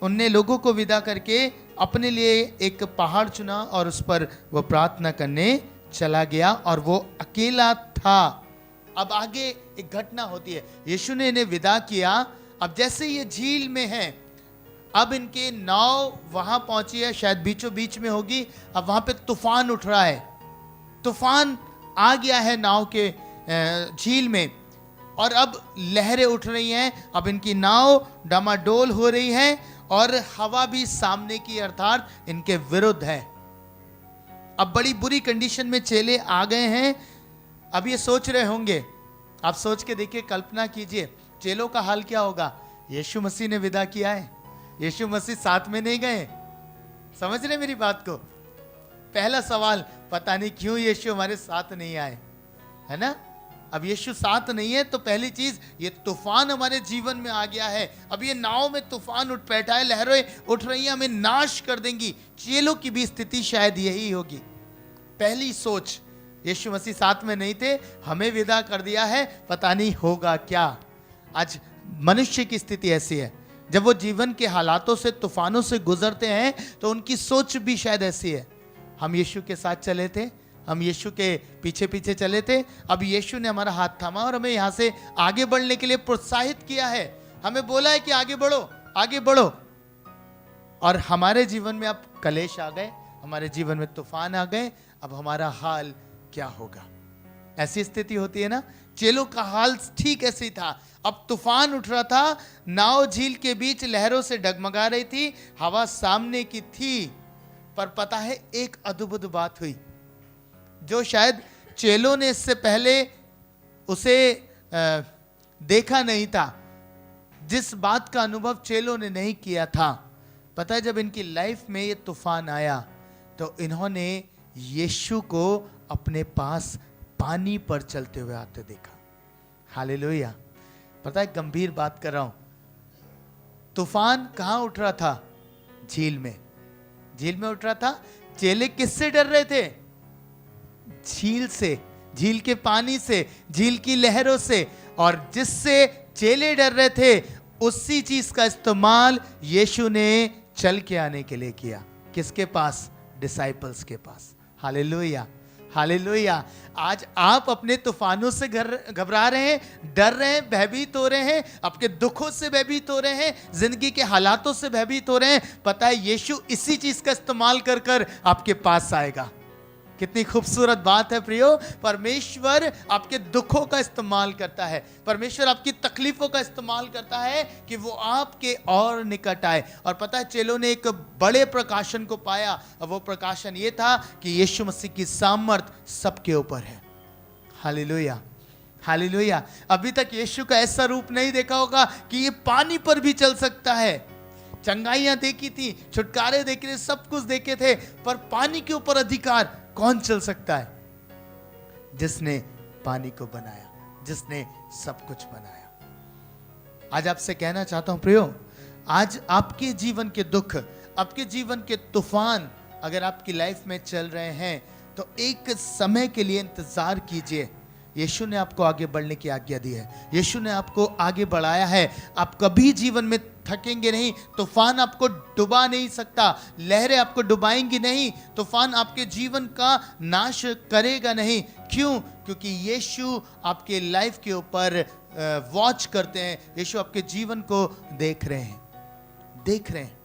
उनने लोगों को विदा करके अपने लिए एक पहाड़ चुना और उस पर वो प्रार्थना करने चला गया, और वो अकेला था। अब आगे एक घटना होती है, यीशु ने इन्हें विदा किया। अब जैसे ये झील में है, अब इनके नाव वहां पहुंची है, शायद बीचों बीच में होगी। अब वहां पे तूफान उठ रहा है, तूफान आ गया है नाव के झील में, और अब लहरें उठ रही हैं। अब इनकी नाव डामाडोल हो रही है, और हवा भी सामने की अर्थात इनके विरुद्ध है। अब बड़ी बुरी कंडीशन में चेले आ गए हैं। अब ये सोच रहे होंगे, आप सोच के देखिए, कल्पना कीजिए चेलों का हाल क्या होगा। यीशु मसीह ने विदा किया है, यीशु मसीह साथ में नहीं गए। समझ रहे मेरी बात को? पहला सवाल, पता नहीं क्यों यीशु हमारे साथ नहीं आए, है ना? अब यीशु साथ नहीं है, तो पहली चीज, ये तूफान हमारे जीवन में आ गया है। अब ये नाव में तूफान उठ बैठा है, लहरें उठ रही हैं, हमें नाश कर देंगी। चेलों की भी स्थिति शायद यही होगी। पहली सोच, यीशु मसीह साथ में नहीं थे, हमें विदा कर दिया है, पता नहीं होगा क्या। आज मनुष्य की स्थिति ऐसी है, जब वो जीवन के हालातों से, तूफानों से गुजरते हैं, तो उनकी सोच भी शायद ऐसी है। हम यीशु के साथ चले थे, हम यीशु के पीछे पीछे चले थे, अब यीशु ने हमारा हाथ थामा और हमें यहाँ से आगे बढ़ने के लिए प्रोत्साहित किया है, हमें बोला है कि आगे बढ़ो, आगे बढ़ो। और हमारे जीवन में अब कलेश आ गए, हमारे जीवन में तूफान आ गए, अब हमारा हाल क्या होगा? ऐसी स्थिति होती है ना। चेलों का हाल ठीक ऐसे ही था। अब तूफान उठ रहा था, नाव झील के बीच लहरों से डगमगा रही थी, हवा सामने की थी, पर पता है एक अद्भुत बात हुई जो शायद चेलों ने इससे पहले उसे देखा नहीं था, जिस बात का अनुभव चेलों ने नहीं किया था। पता है, जब इनकी लाइफ में ये तूफान आया, तो इन्होंने यीशु को अपने पास पानी पर चलते हुए आते देखा। हालेलुया। पता है, गंभीर बात कर रहा हूं। तूफान कहां उठ रहा था? झील में। झील में उठ रहा था, चेले किससे डर रहे थे? झील से, झील के पानी से, झील की लहरों से। और जिससे चेले डर रहे थे उसी चीज का इस्तेमाल यीशु ने चल के आने के लिए किया। किसके पास? डिसाइपल्स के पास। Hallelujah, hallelujah. आज आप अपने तूफानों से घबरा रहे हैं, डर रहे हैं, भयभीत हो रहे हैं, आपके दुखों से भयभीत हो रहे हैं, जिंदगी के हालातों से भयभीत हो रहे हैं। पता है यीशु इसी चीज का इस्तेमाल कर कर आपके पास आएगा। कितनी खूबसूरत बात है प्रियो। परमेश्वर आपके दुखों का इस्तेमाल करता है, परमेश्वर आपकी तकलीफों का इस्तेमाल करता है कि वो आपके और निकट आए। और पता है चेलों ने एक बड़े प्रकाशन को पाया, और वो प्रकाशन ये था कि यीशु मसीह की सामर्थ सबके ऊपर है। Hallelujah, hallelujah. अभी तक यीशु का ऐसा रूप नहीं देखा होगा कि ये पानी पर भी चल सकता है। चंगाइयां देखी थी, छुटकारे देखे थे, सब कुछ देखे थे, पर पानी के ऊपर अधिकार कौन चल सकता है? जिसने पानी को बनाया, जिसने सब कुछ बनाया। आज आपसे कहना चाहता हूं प्रियो, आज आपके जीवन के दुख, आपके जीवन के तूफान अगर आपकी लाइफ में चल रहे हैं तो एक समय के लिए इंतजार कीजिए। यीशु ने आपको आगे बढ़ने की आज्ञा दी है, यीशु ने आपको आगे बढ़ाया है। आप कभी जीवन में थकेंगे नहीं, तूफान आपको डुबा नहीं सकता, लहरें आपको डुबाएंगी नहीं, तूफान आपके जीवन का नाश करेगा नहीं। क्यों? क्योंकि यीशु आपके लाइफ के ऊपर वॉच करते हैं, यीशु आपके जीवन को देख रहे हैं, देख रहे हैं,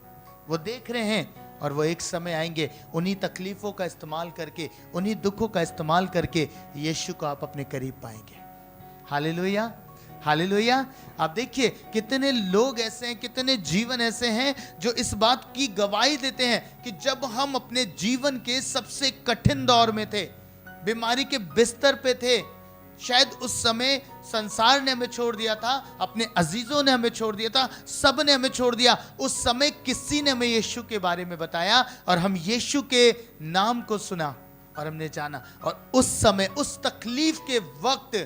वो देख रहे हैं। और वो एक समय आएंगे, उन्हीं तकलीफों का इस्तेमाल करके, उन्हीं दुखों का इस्तेमाल करके यीशु को आप अपने करीब पाएंगे। Hallelujah, hallelujah. आप देखिए कितने लोग ऐसे हैं, कितने जीवन ऐसे हैं जो इस बात की गवाही देते हैं कि जब हम अपने जीवन के सबसे कठिन दौर में थे, बीमारी के बिस्तर पे थे, शायद उस समय संसार ने हमें छोड़ दिया था, अपने अजीजों ने हमें छोड़ दिया था, सब ने हमें छोड़ दिया, उस समय किसी ने हमें यीशु के बारे में बताया और हम यीशु के नाम को सुना और हमने जाना। और उस समय, उस तकलीफ के वक्त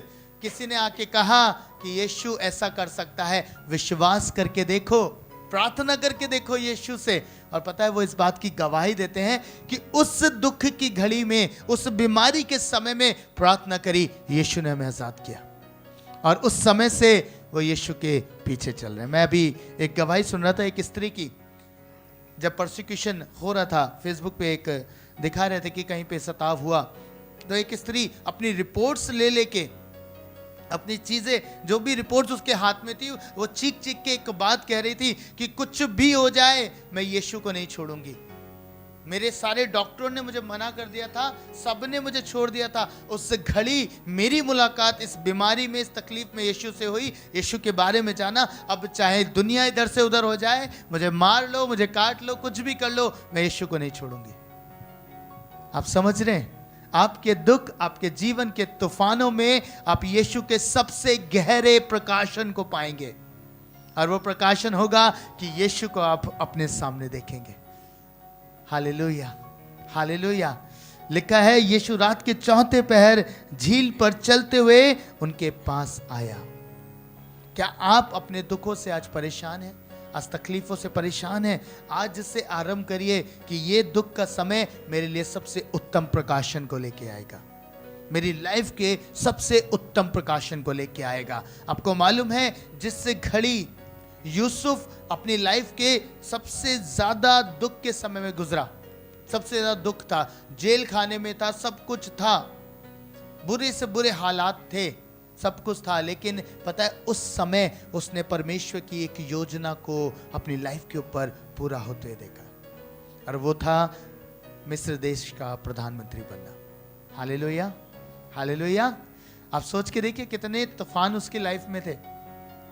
किसी ने आके कहा कि यीशु ऐसा कर सकता है, विश्वास करके देखो, प्रार्थना करके देखो यीशु से। और पता है वो इस बात की गवाही देते हैं कि उस दुख की घड़ी में, उस बीमारी के समय में प्रार्थना करी, यीशु ने हमें आजाद किया और उस समय से वो यीशु के पीछे चल रहे हैं। मैं अभी एक गवाही सुन रहा था एक स्त्री की, जब प्रोसिक्यूशन हो रहा था, फेसबुक पे एक दिखा रहे थे कि कहीं पे सताव हुआ, तो एक स्त्री अपनी रिपोर्ट्स ले लेके, अपनी चीजें, जो भी रिपोर्ट्स उसके हाथ में थी, वो चीख चीख के एक बात कह रही थी कि कुछ भी हो जाए मैं यीशु को नहीं छोड़ूंगी। मेरे सारे डॉक्टरों ने मुझे मना कर दिया था, सब ने मुझे छोड़ दिया था, उस घड़ी मेरी मुलाकात इस बीमारी में, इस तकलीफ में यीशु से हुई, यीशु के बारे में जाना। अब चाहे दुनिया इधर से उधर हो जाए, मुझे मार लो, मुझे काट लो, कुछ भी कर लो, मैं यीशु को नहीं छोड़ूंगी। आप समझ रहे हैं? आपके दुख, आपके जीवन के तूफानों में आप यीशु के सबसे गहरे प्रकाशन को पाएंगे, और वो प्रकाशन होगा कि यीशु को आप अपने सामने देखेंगे। Hallelujah, hallelujah. लिखा है यीशु रात के चौथे पहर झील पर चलते हुए उनके पास आया। क्या आप अपने दुखों से आज परेशान हैं, आज तकलीफों से परेशान हैं? आज से आरंभ करिए कि ये दुख का समय मेरे लिए सबसे उत्तम प्रकाशन को लेके आएगा, मेरी लाइफ के सबसे उत्तम प्रकाशन को लेके आएगा। आपको मालूम है जिस घड़ी यूसुफ अपनी लाइफ के सबसे ज्यादा दुख के समय में गुजरा, सबसे ज्यादा दुख था, जेल खाने में था, सब कुछ था, बुरे से बुरे हालात थे, सब कुछ था, लेकिन पता है उस समय उसने परमेश्वर की एक योजना को अपनी लाइफ के ऊपर पूरा होते देखा, और वो था मिस्र देश का प्रधानमंत्री बनना। Hallelujah, hallelujah. आप सोच के देखिए कितने तूफान उसकी लाइफ में थे,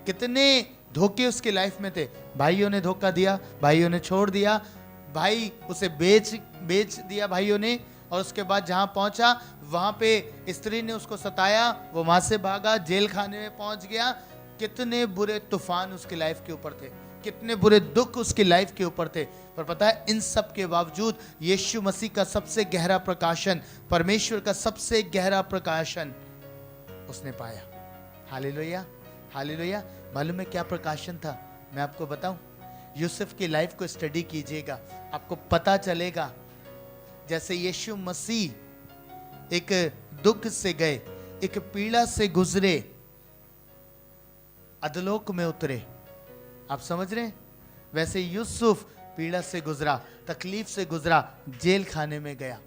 कितने धोखे उसकी लाइफ में थे। भाइयों ने धोखा दिया, भाइयों ने छोड़ दिया, भाई उसे बेच दिया भाइयों ने, और उसके बाद जहां पहुंचा वहां पे स्त्री ने उसको सताया, वो वहां से भागा, जेल खाने में पहुंच गया। कितने बुरे तूफान उसकी लाइफ के ऊपर थे, कितने बुरे दुख उसकी लाइफ के ऊपर थे, पर पता है इन सब के बावजूद यीशु मसीह का सबसे गहरा प्रकाशन, परमेश्वर का सबसे गहरा प्रकाशन उसने पाया। Hallelujah, hallelujah. मालूम है क्या प्रकाशन था? मैं आपको बताऊं, यूसुफ की लाइफ को स्टडी कीजिएगा, आपको पता चलेगा। जैसे यीशु मसीह एक दुख से गए, एक पीड़ा से गुजरे, अधलोक में उतरे, आप समझ रहे हैं? वैसे यूसुफ पीड़ा से गुजरा, तकलीफ से गुजरा, जेल खाने में गया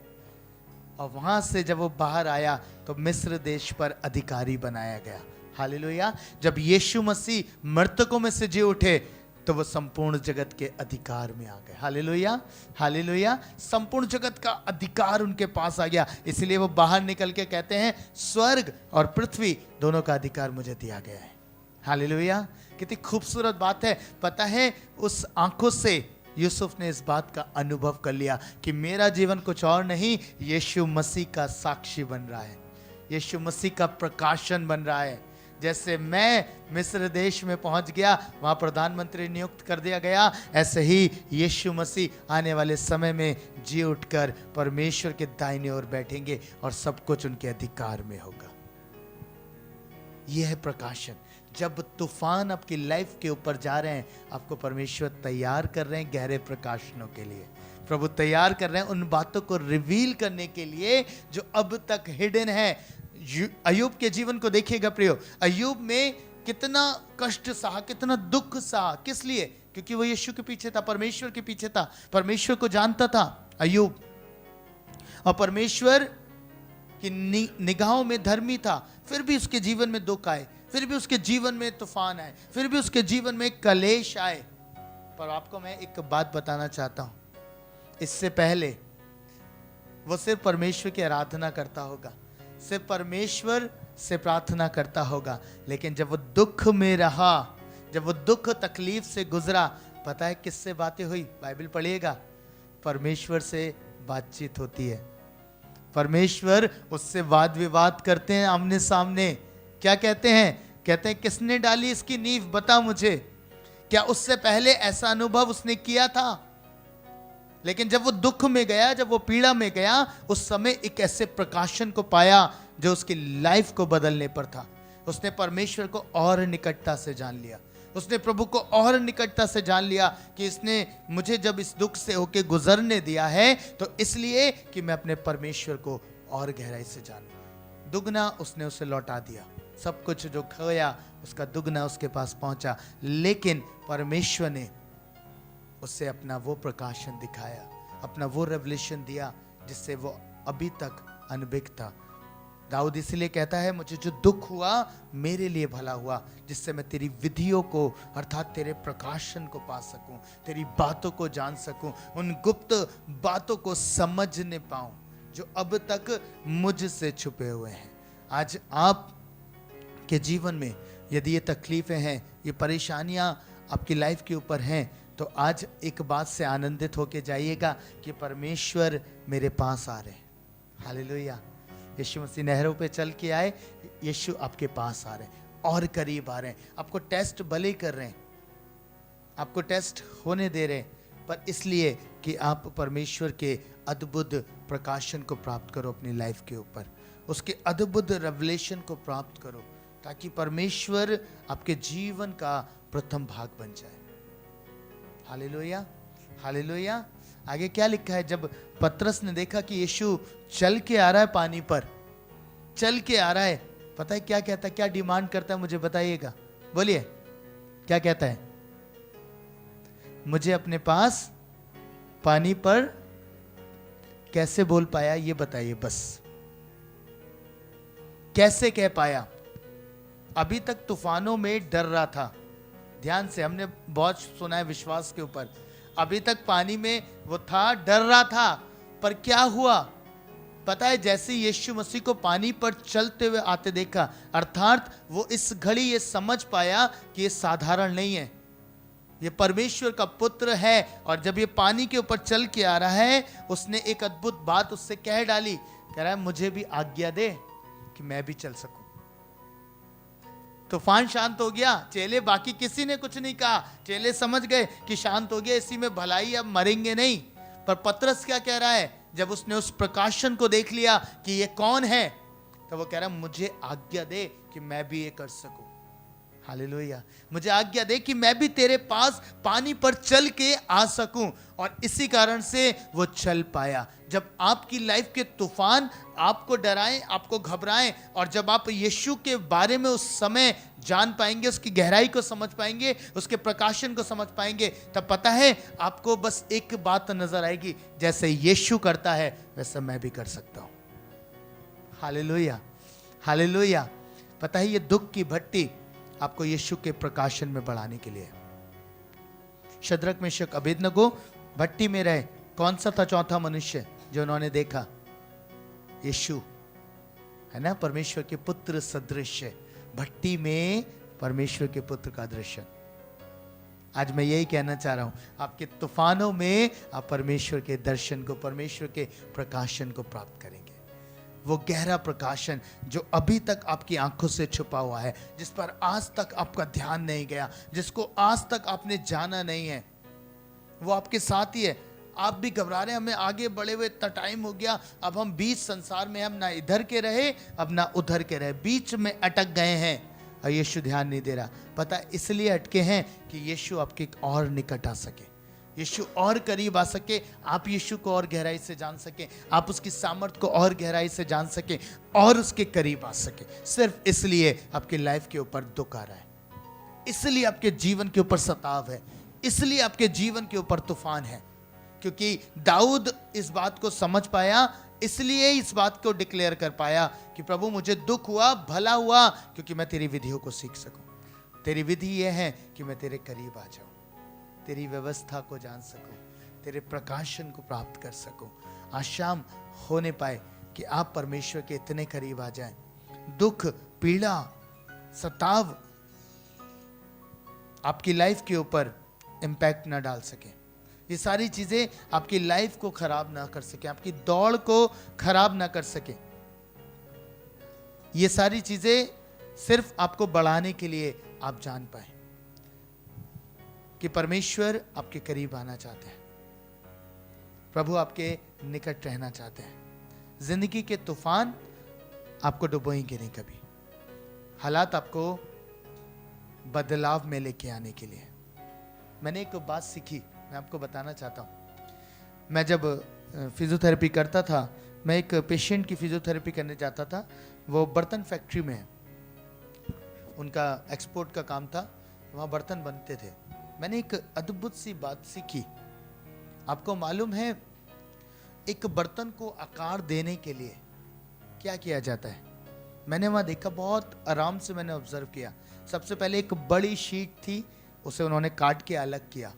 और वहां से जब वो बाहर आया तो मिस्र देश पर अधिकारी बनाया गया। हालेलुया। जब यीशु मसीह मृतकों में से जी उठे तो वो संपूर्ण जगत के अधिकार में आ गए। Hallelujah, hallelujah. संपूर्ण जगत का अधिकार उनके पास आ गया, इसलिए वो बाहर निकल के कहते हैं स्वर्ग और पृथ्वी दोनों का अधिकार मुझे दिया गया है। हालेलुया। कितनी खूबसूरत बात है। पता है, उस आंखों से यूसुफ ने इस बात का अनुभव कर लिया कि मेरा जीवन कुछ और नहीं, यीशु मसीह का साक्षी बन रहा है, यीशु मसीह का प्रकाशन बन रहा है। जैसे मैं मिस्र देश में पहुंच गया, वहां प्रधानमंत्री नियुक्त कर दिया गया, ऐसे ही यीशु मसीह आने वाले समय में जी उठकर परमेश्वर के दाहिने ओर बैठेंगे और सब कुछ उनके अधिकार में होगा। यह है प्रकाशन। जब तूफान आपकी लाइफ के ऊपर जा रहे हैं, आपको परमेश्वर तैयार कर रहे हैं गहरे प्रकाशनों के लिए। प्रभु तैयार कर रहे हैं उन बातों को रिवील करने के लिए जो अब तक हिडन है। अय्यूब के जीवन को देखिएगा प्रियो, अय्यूब में कितना कष्ट सहा, कितना दुख सहा। किस लिए? क्योंकि वो यीशु के पीछे था, परमेश्वर के पीछे था, परमेश्वर को जानता था अय्यूब, और परमेश्वर की निगाहों में धर्मी था। फिर भी उसके जीवन में दुख आए, फिर भी उसके जीवन में तूफान आए, फिर भी उसके जीवन में कलेश आए। पर आपको मैं एक बात बताना चाहता हूं, इससे पहले वो सिर्फ परमेश्वर की आराधना करता होगा, सिर्फ परमेश्वर से प्रार्थना करता होगा, लेकिन जब वो दुख में रहा, जब वो दुख तकलीफ से गुजरा, पता है किससे बातें हुई? बाइबल पढ़िएगा, परमेश्वर से बातचीत होती है। परमेश्वर उससे वाद विवाद करते हैं आमने सामने। क्या कहते हैं? कहते हैं किसने डाली इसकी नींव, बता मुझे। क्या उससे पहले ऐसा अनुभव उसने किया था? लेकिन जब वो दुख में गया, जब वो पीड़ा में गया, उस समय एक ऐसे प्रकाशन को पाया जो उसकी लाइफ को बदलने पर था। उसने परमेश्वर को और निकटता से जान लिया, उसने प्रभु को और निकटता से जान लिया कि इसने मुझे जब इस दुख से होके गुजरने दिया है तो इसलिए कि मैं अपने परमेश्वर को और गहराई से जानूं। दुगना उसने उसे लौटा दिया, सब कुछ जो खोया उसका दुगना उसके पास पहुंचा। लेकिन परमेश्वर ने उससे अपना वो प्रकाशन दिखाया, अपना वो रेवलेशन दिया जिससे वो अभी तक अनभिज्ञ था। दाऊद इसलिए कहता है मुझे जो दुख हुआ मेरे लिए भला हुआ, जिससे मैं तेरी विधियों को अर्थात तेरे प्रकाशन को पा सकूं, तेरी बातों को जान सकूं, उन गुप्त बातों को समझने पाऊं जो अब तक मुझसे छुपे हुए हैं। आज आप के जीवन में यदि ये तकलीफें हैं, ये परेशानियां आपकी लाइफ के ऊपर हैं, तो आज एक बात से आनंदित होके जाइएगा कि परमेश्वर मेरे पास आ रहे हैं। हालेलुया। यीशु मसीह नहरों पे चल के आए, यीशु आपके पास आ रहे हैं और करीब आ रहे हैं। आपको टेस्ट भले कर रहे हैं, आपको टेस्ट होने दे रहे हैं, पर इसलिए कि आप परमेश्वर के अद्भुत प्रकाशन को प्राप्त करो अपनी लाइफ के ऊपर, उसके अद्भुत रेवलेशन को प्राप्त करो, ताकि परमेश्वर आपके जीवन का प्रथम भाग बन जाए। Hallelujah, hallelujah. आगे क्या लिखा है? जब पतरस ने देखा कि यीशु चल के आ रहा है, पानी पर चल के आ रहा है, पता है क्या कहता है, क्या डिमांड करता है? मुझे बताइएगा, बोलिए क्या कहता है? मुझे अपने पास पानी पर कैसे बोल पाया ये बताइए, बस कैसे कह पाया? अभी तक तूफानों में डर रहा था। ध्यान से, हमने बहुत सुना है विश्वास के ऊपर। अभी तक पानी में वो था, डर रहा था, पर क्या हुआ पता है? जैसे यीशु मसीह को पानी पर चलते हुए आते देखा, अर्थात वो इस घड़ी ये समझ पाया कि ये साधारण नहीं है, ये परमेश्वर का पुत्र है। और जब ये पानी के ऊपर चल के आ रहा है, उसने एक अद्भुत बात उससे कह डाली, कह रहा है मुझे भी आज्ञा दे कि मैं भी चल सकूं। तूफान शांत हो गया। चेले, बाकी किसी ने कुछ नहीं कहा, चेले समझ गए कि शांत हो गया, इसी में भलाई, अब मरेंगे नहीं। पर पतरस क्या कह रहा है? जब उसने उस प्रकाशन को देख लिया कि ये कौन है, तो वो कह रहा है मुझे आज्ञा दे कि मैं भी ये कर सकूं। हालेलुया। मुझे आज्ञा दे कि मैं भी तेरे पास पानी पर चल के आ सकूं, और इसी कारण से वो चल पाया। जब आपकी लाइफ के तूफान आपको डराएं, आपको घबराएं, और जब आप यीशु के बारे में उस समय जान पाएंगे, उसकी गहराई को समझ पाएंगे, उसके प्रकाशन को समझ पाएंगे, तब पता है आपको बस एक बात नजर आएगी, जैसे यीशु करता है वैसे मैं भी कर सकता हूं। Hallelujah, hallelujah. पता है ये दुख की भट्टी आपको यीशु के प्रकाशन में बढ़ाने के लिए। शद्रक मेशक अबेदनगो भट्टी में रहे। कौन सा था चौथा मनुष्य जो उन्होंने देखा? यीशु, है ना, परमेश्वर के पुत्र सदृश। भट्टी में परमेश्वर के पुत्र का दृश्य। आज मैं यही कहना चाह रहा हूं, आपके तूफानों में आप परमेश्वर के दर्शन को, परमेश्वर के प्रकाशन को प्राप्त करेंगे। वो गहरा प्रकाशन जो अभी तक आपकी आंखों से छुपा हुआ है, जिस पर आज तक आपका ध्यान नहीं गया, जिसको आज तक आपने जाना नहीं है, वो आपके साथ ही है। आप भी घबरा रहे हैं, हमें आगे बढ़े हुए इतना टाइम हो गया, अब हम बीच संसार में, हम ना इधर के रहे अब ना उधर के रहे, बीच में अटक गए हैं और यीशु ध्यान नहीं दे रहा। पता है इसलिए अटके हैं कि यीशु आपके और निकट आ सके, यीशु और करीब आ सके, आप यीशु को और गहराई से जान सके, आप उसकी सामर्थ को और गहराई से जान सके और उसके करीब आ सके। सिर्फ इसलिए आपकी लाइफ के ऊपर दुख आ रहा है, इसलिए आपके जीवन के ऊपर सताव है, इसलिए आपके जीवन के ऊपर तूफान है, क्योंकि दाऊद इस बात को समझ पाया, इसलिए इस बात को डिक्लेयर कर पाया कि प्रभु मुझे दुख हुआ, भला हुआ, क्योंकि मैं तेरी विधियों को सीख सकूं। तेरी विधि यह है कि मैं तेरे करीब आ जाऊं, तेरी व्यवस्था को जान सकूं, तेरे प्रकाशन को प्राप्त कर सकूं। आज शाम होने पाए कि आप परमेश्वर के इतने करीब आ जाएं, दुख, पीड़ा, सताव आपकी लाइफ के ऊपर इम्पैक्ट ना डाल सके, ये सारी चीजें आपकी लाइफ को खराब ना कर सके, आपकी दौड़ को खराब ना कर सके। ये सारी चीजें सिर्फ आपको बढ़ाने के लिए आप जान पाए कि परमेश्वर आपके करीब आना चाहते हैं, प्रभु आपके निकट रहना चाहते हैं। जिंदगी के तूफान आपको डुबोएंगे नहीं कभी, हालात आपको बदलाव में लेके आने के लिए। मैंने एक बात सीखी, मैं आपको बताना चाहता हूँ। मैं जब फिजियोथेरेपी करता था, मैं एक पेशेंट की फिजियोथेरेपी करने जाता था, वो बर्तन फैक्ट्री में है, उनका एक्सपोर्ट का काम था, वहाँ बर्तन बनते थे। मैंने एक अद्भुत सी बात सीखी। आपको मालूम है एक बर्तन को आकार देने के लिए क्या किया जाता है? मैंने वहाँ देखा, बहुत आराम से मैंने ऑब्जर्व किया। सबसे पहले एक बड़ी शीट थी, उसे उन्होंने काट के अलग किया,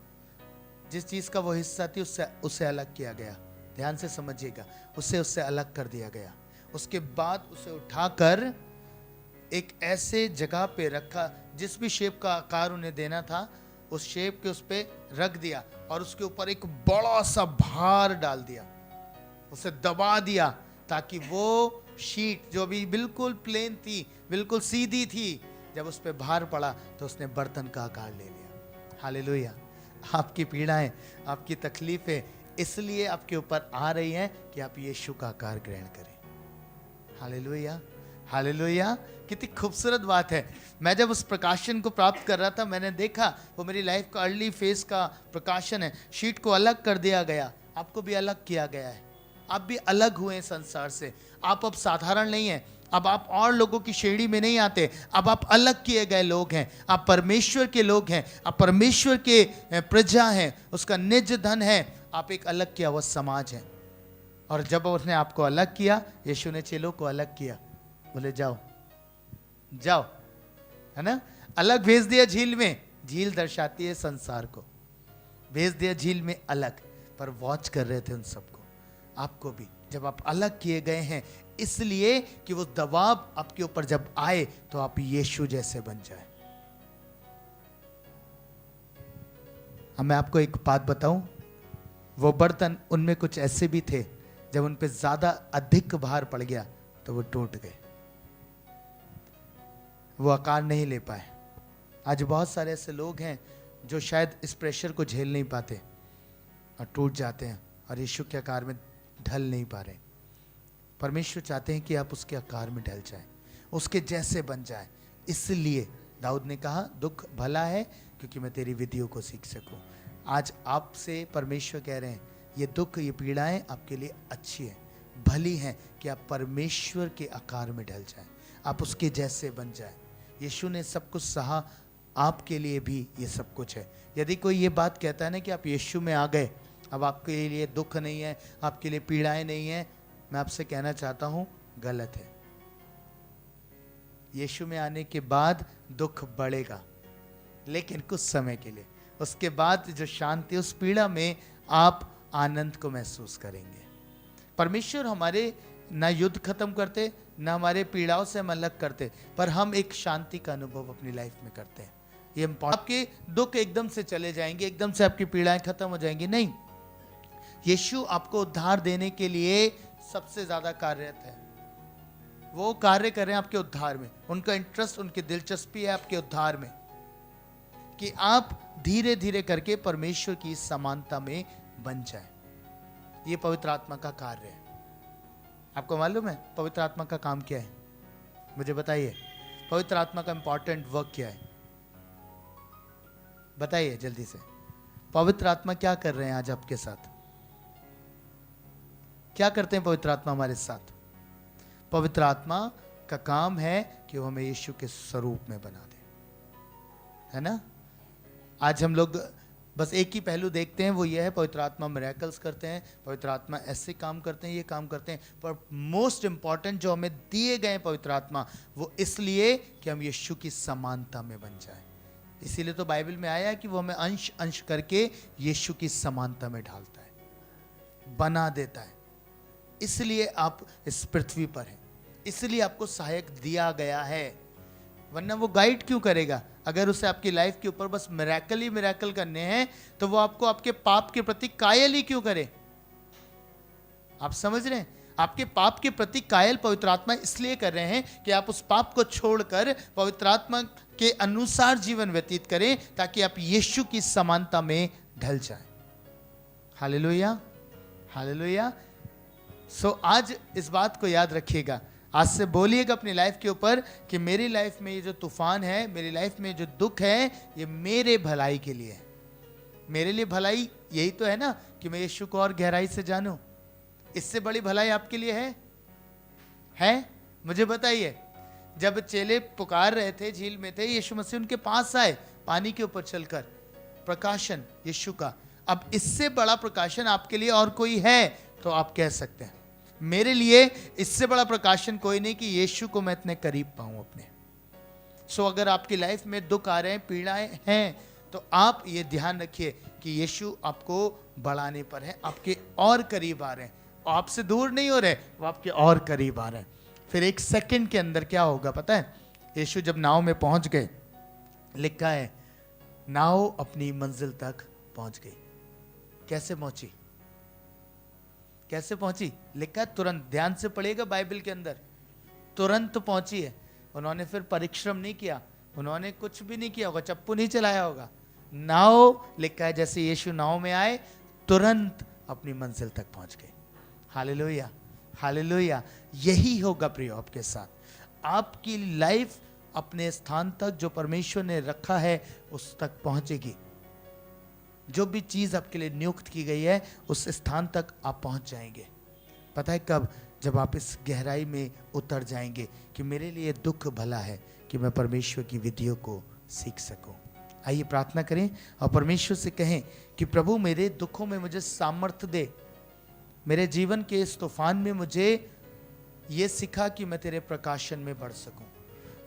जिस चीज़ का वो हिस्सा थी उससे अलग किया गया। ध्यान से समझिएगा, उससे अलग कर दिया गया। उसके बाद उसे उठाकर एक ऐसे जगह पे रखा, जिस भी शेप का आकार उन्हें देना था उस शेप के उस पे रख दिया, और उसके ऊपर एक बड़ा सा भार डाल दिया, उसे दबा दिया, ताकि वो शीट जो भी बिल्कुल प्लेन थी, बिल्कुल सीधी थी, जब उस पे भार पड़ा तो उसने बर्तन का आकार ले लिया। हालेलुया। आपकी पीड़ाएं, आपकी तकलीफें इसलिए आपके ऊपर आ रही हैं कि आप यीशु का आकार ग्रहण करें। Hallelujah, hallelujah. कितनी खूबसूरत बात है। मैं जब उस प्रकाशन को प्राप्त कर रहा था, मैंने देखा वो मेरी लाइफ का अर्ली फेज का प्रकाशन है। शीट को अलग कर दिया गया, आपको भी अलग किया गया है। आप भी अलग हुए संसार से। आप अब साधारण नहीं हैं, अब आप और लोगों की श्रेणी में नहीं आते, अब आप अलग किए गए लोग हैं, आप परमेश्वर के लोग हैं, आप परमेश्वर के प्रजा हैं, उसका निज धन है, आप एक अलग किया हुआ समाज है। और जब उसने आपको अलग किया, यीशु ने चेलों को अलग किया, बोले जाओ जाओ, है ना, अलग भेज दिया झील में। झील दर्शाती है संसार को, भेज दिया झील में अलग, पर वॉच कर रहे थे उन सबको। आपको भी जब आप अलग किए गए हैं, इसलिए कि वो दबाव आपके ऊपर जब आए तो आप यीशु जैसे बन जाए। अब मैं आपको एक बात बताऊं, वो बर्तन उनमें कुछ ऐसे भी थे, जब उन पे ज्यादा अधिक भार पड़ गया तो वो टूट गए, वो आकार नहीं ले पाए। आज बहुत सारे ऐसे लोग हैं जो शायद इस प्रेशर को झेल नहीं पाते और टूट जाते हैं और यीशु के आकार में ढल नहीं पा रहे। परमेश्वर चाहते हैं कि आप उसके आकार में ढल जाएं, उसके जैसे बन जाएं। इसलिए दाऊद ने कहा दुख भला है क्योंकि मैं तेरी विधियों को सीख सकूं। आज आपसे परमेश्वर कह रहे हैं ये दुख, ये पीड़ाएं आपके लिए अच्छी है, भली हैं, कि आप परमेश्वर के आकार में ढल जाएं, आप उसके जैसे बन जाएं। यीशु ने सब कुछ सहा, आपके लिए भी ये सब कुछ है। यदि कोई ये बात कहता है ना कि आप यीशु में आ गए, अब आपके लिए दुख नहीं है, आपके लिए पीड़ाएं नहीं है, मैं आपसे कहना चाहता हूं गलत है। यीशु में आने के बाद दुख बढ़ेगा, लेकिन कुछ समय के लिए। उसके बाद जो शांति, उस पीड़ा में आप आनंद को महसूस करेंगे। परमेश्वर हमारे ना युद्ध खत्म करते, ना हमारे पीड़ाओं से हम अलग करते, पर हम एक शांति का अनुभव अपनी लाइफ में करते हैं। ये आपके दुख एकदम से चले जाएंगे, एकदम से आपकी पीड़ाएं खत्म हो जाएंगी, नहीं। यीशु आपको उद्धार देने के लिए सबसे ज्यादा कार्यरत है। वो कार्य कर रहे हैं आपके उद्धार में, उनका इंटरेस्ट, उनकी दिलचस्पी है आपके उद्धार में, कि आप धीरे धीरे करके परमेश्वर की समानता में बन जाए। ये पवित्र आत्मा का कार्य है। आपको मालूम है पवित्र आत्मा का काम क्या है? मुझे बताइए, पवित्र आत्मा का इंपॉर्टेंट वर्क क्या है? बताइए जल्दी से। पवित्र आत्मा क्या कर रहे हैं आज आपके साथ? क्या करते हैं पवित्र आत्मा हमारे साथ? पवित्र आत्मा का काम है कि वो हमें यीशु के स्वरूप में बना दे, है ना। आज हम लोग बस एक ही पहलू देखते हैं, वो ये है पवित्र आत्मा मिरेकल्स करते हैं, पवित्र आत्मा ऐसे काम करते हैं, ये काम करते हैं, पर मोस्ट इंपॉर्टेंट जो हमें दिए गए पवित्र आत्मा, वो इसलिए कि हम यीशु की समानता में बन जाएं। इसीलिए तो बाइबल में आया है कि वो हमें अंश अंश करके यीशु की समानता में ढालता है, बना देता है। इसलिए आप इस पृथ्वी पर हैं, इसलिए आपको सहायक दिया गया है, वरना वो गाइड क्यों करेगा? अगर उसे आपकी लाइफ के ऊपर बस मिरेकल ही मिरेकल करने हैं, तो वो आपको आपके पाप के प्रति कायल ही क्यों करे? आप समझ रहे हैं? आपके पाप के प्रति कायल पवित्र आत्मा इसलिए कर रहे हैं कि आप उस पाप को छोड़कर पवित्र आत्मा के अनुसार जीवन व्यतीत करें, ताकि आप यीशु की समानता में ढल जाएं। Hallelujah, hallelujah. सो आज इस बात को याद रखिएगा, आज से बोलिएगा अपनी लाइफ के ऊपर कि मेरी लाइफ में ये जो तूफान है, मेरी लाइफ में जो दुख है, ये मेरे भलाई के लिए है। मेरे लिए भलाई यही तो है ना कि मैं यीशु को और गहराई से जानूं। इससे बड़ी भलाई आपके लिए है? मुझे बताइए। जब चेले पुकार रहे थे, झील में थे, यीशु मसीह उनके पास आए पानी के ऊपर चलकर, प्रकाशन यीशु का। अब इससे बड़ा प्रकाशन आपके लिए और कोई है तो आप कह सकते हैं, मेरे लिए इससे बड़ा प्रकाशन कोई नहीं कि यीशु को मैं इतने करीब पाऊं अपने। सो अगर आपकी लाइफ में दुख आ रहे हैं, पीड़ाएं हैं, तो आप ये ध्यान रखिए कि यीशु आपको बढ़ाने पर है, आपके और करीब आ रहे हैं, आपसे दूर नहीं हो रहे, वो आपके और करीब आ रहे हैं। फिर एक सेकंड के अंदर क्या होगा पता है? यीशु जब नाव में पहुंच गए, लिखा है नाव अपनी मंजिल तक पहुंच गई। कैसे पहुंची? कैसे पहुंची? लिखा है तुरंत। ध्यान से पढ़िएगा बाइबल के अंदर, तुरंत पहुंची है। उन्होंने फिर परिश्रम नहीं किया, उन्होंने कुछ भी नहीं किया होगा, चप्पू नहीं चलाया होगा। नाव, लिखा है जैसे यीशु नाव में आए, तुरंत अपनी मंजिल तक पहुंच गए। Hallelujah, hallelujah. यही होगा प्रियो आपके साथ। आपकी लाइफ अपने स्थान तक जो परमेश्वर ने रखा है उस तक पहुंचेगी। जो भी चीज आपके लिए नियुक्त की गई है उस स्थान तक आप पहुंच जाएंगे। पता है कब? जब आप इस गहराई में उतर जाएंगे कि मेरे लिए दुख भला है कि मैं परमेश्वर की विधियों को सीख सकूं। आइए प्रार्थना करें और परमेश्वर से कहें कि प्रभु मेरे दुखों में मुझे सामर्थ्य दे, मेरे जीवन के इस तूफान में मुझे ये सिखा कि मैं तेरे प्रकाशन में बढ़ सकूं,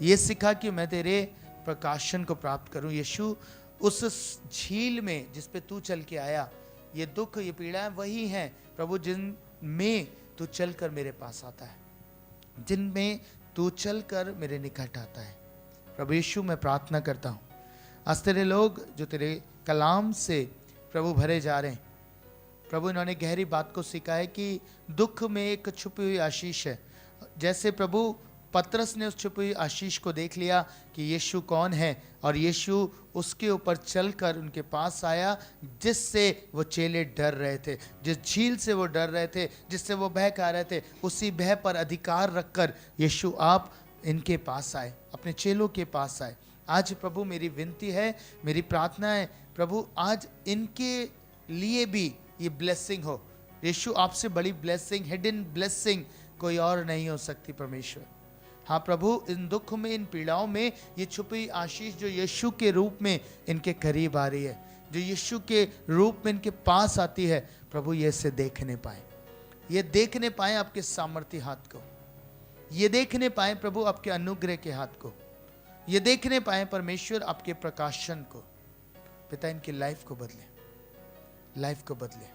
ये सिखा कि मैं तेरे प्रकाशन को प्राप्त करूं। यीशु, उस झील में जिस पे तू चल के आया, ये दुख, ये पीड़ाएं वही हैं प्रभु जिनमें तू चलकर मेरे पास आता है, जिनमें तू चलकर मेरे निकट आता है। प्रभु यीशु, मैं प्रार्थना करता हूँ आज तेरे लोग जो तेरे कलाम से प्रभु भरे जा रहे हैं, प्रभु इन्होंने गहरी बात को सीखा है कि दुख में एक छुपी हुई आशीष है। जैसे प्रभु पतरस ने उस छुपी हुई आशीष को देख लिया कि यीशु कौन है, और यीशु उसके ऊपर चलकर उनके पास आया जिससे वो चेले डर रहे थे, जिस झील से वो डर रहे थे, जिससे वो भय खा रहे थे, उसी भय पर अधिकार रखकर यीशु आप इनके पास आए, अपने चेलों के पास आए, आज प्रभु मेरी विनती है, मेरी प्रार्थना है प्रभु, आज इनके लिए भी ये ब्लेसिंग हो। यीशु, आपसे बड़ी ब्लेसिंग, हिडन ब्लेसिंग कोई और नहीं हो सकती परमेश्वर। हाँ प्रभु, इन दुख में, इन पीड़ाओं में ये छुपी आशीष जो यीशु के रूप में इनके करीब आ रही है, जो यीशु के रूप में इनके पास आती है, प्रभु ये इसे देखने पाए, ये देखने पाए आपके सामर्थ्य हाथ को, ये देखने पाए प्रभु आपके अनुग्रह के हाथ को, ये देखने पाए परमेश्वर आपके प्रकाशन को। पिता, इनकी लाइफ को बदले, लाइफ को बदले,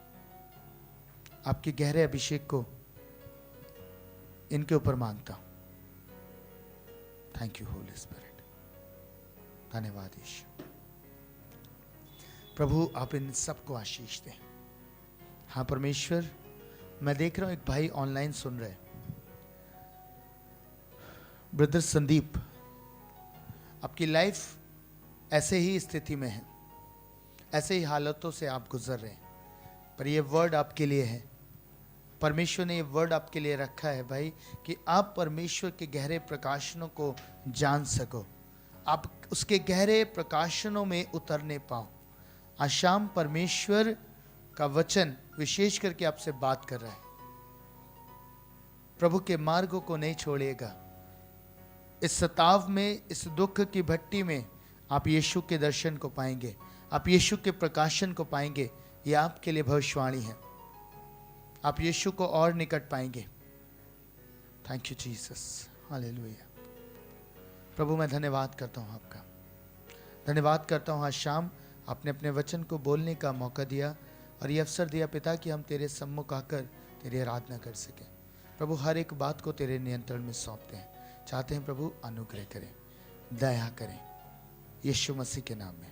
आपके गहरे अभिषेक को इनके ऊपर मांगता हूं। थैंक यू होली स्पिरिट, धन्यवाद यीशु। प्रभु आप इन सबको आशीष दें। हाँ परमेश्वर, मैं देख रहा हूं एक भाई ऑनलाइन सुन रहे हैं, ब्रदर संदीप, आपकी लाइफ ऐसे ही स्थिति में है, ऐसे ही हालातों से आप गुजर रहे हैं, पर ये वर्ड आपके लिए है। परमेश्वर ने ये वर्ड आपके लिए रखा है भाई, कि आप परमेश्वर के गहरे प्रकाशनों को जान सको, आप उसके गहरे प्रकाशनों में उतरने पाओ। आज शाम परमेश्वर का वचन विशेष करके आपसे बात कर रहा है। प्रभु के मार्गों को नहीं छोड़िएगा। इस सताव में, इस दुख की भट्टी में आप यीशु के दर्शन को पाएंगे, आप यीशु के प्रकाशन को पाएंगे। ये आपके लिए भविष्यवाणी है, आप यीशु को और निकट पाएंगे। Thank you Jesus, hallelujah. प्रभु मैं धन्यवाद करता हूँ आपका, धन्यवाद करता हूँ आज शाम आपने अपने वचन को बोलने का मौका दिया और ये अवसर दिया पिता कि हम तेरे सम्मुख आकर तेरी आराधना कर सकें। प्रभु हर एक बात को तेरे नियंत्रण में सौंपते हैं, चाहते हैं प्रभु अनुग्रह करें, दया करें, यीशु मसीह के नाम में।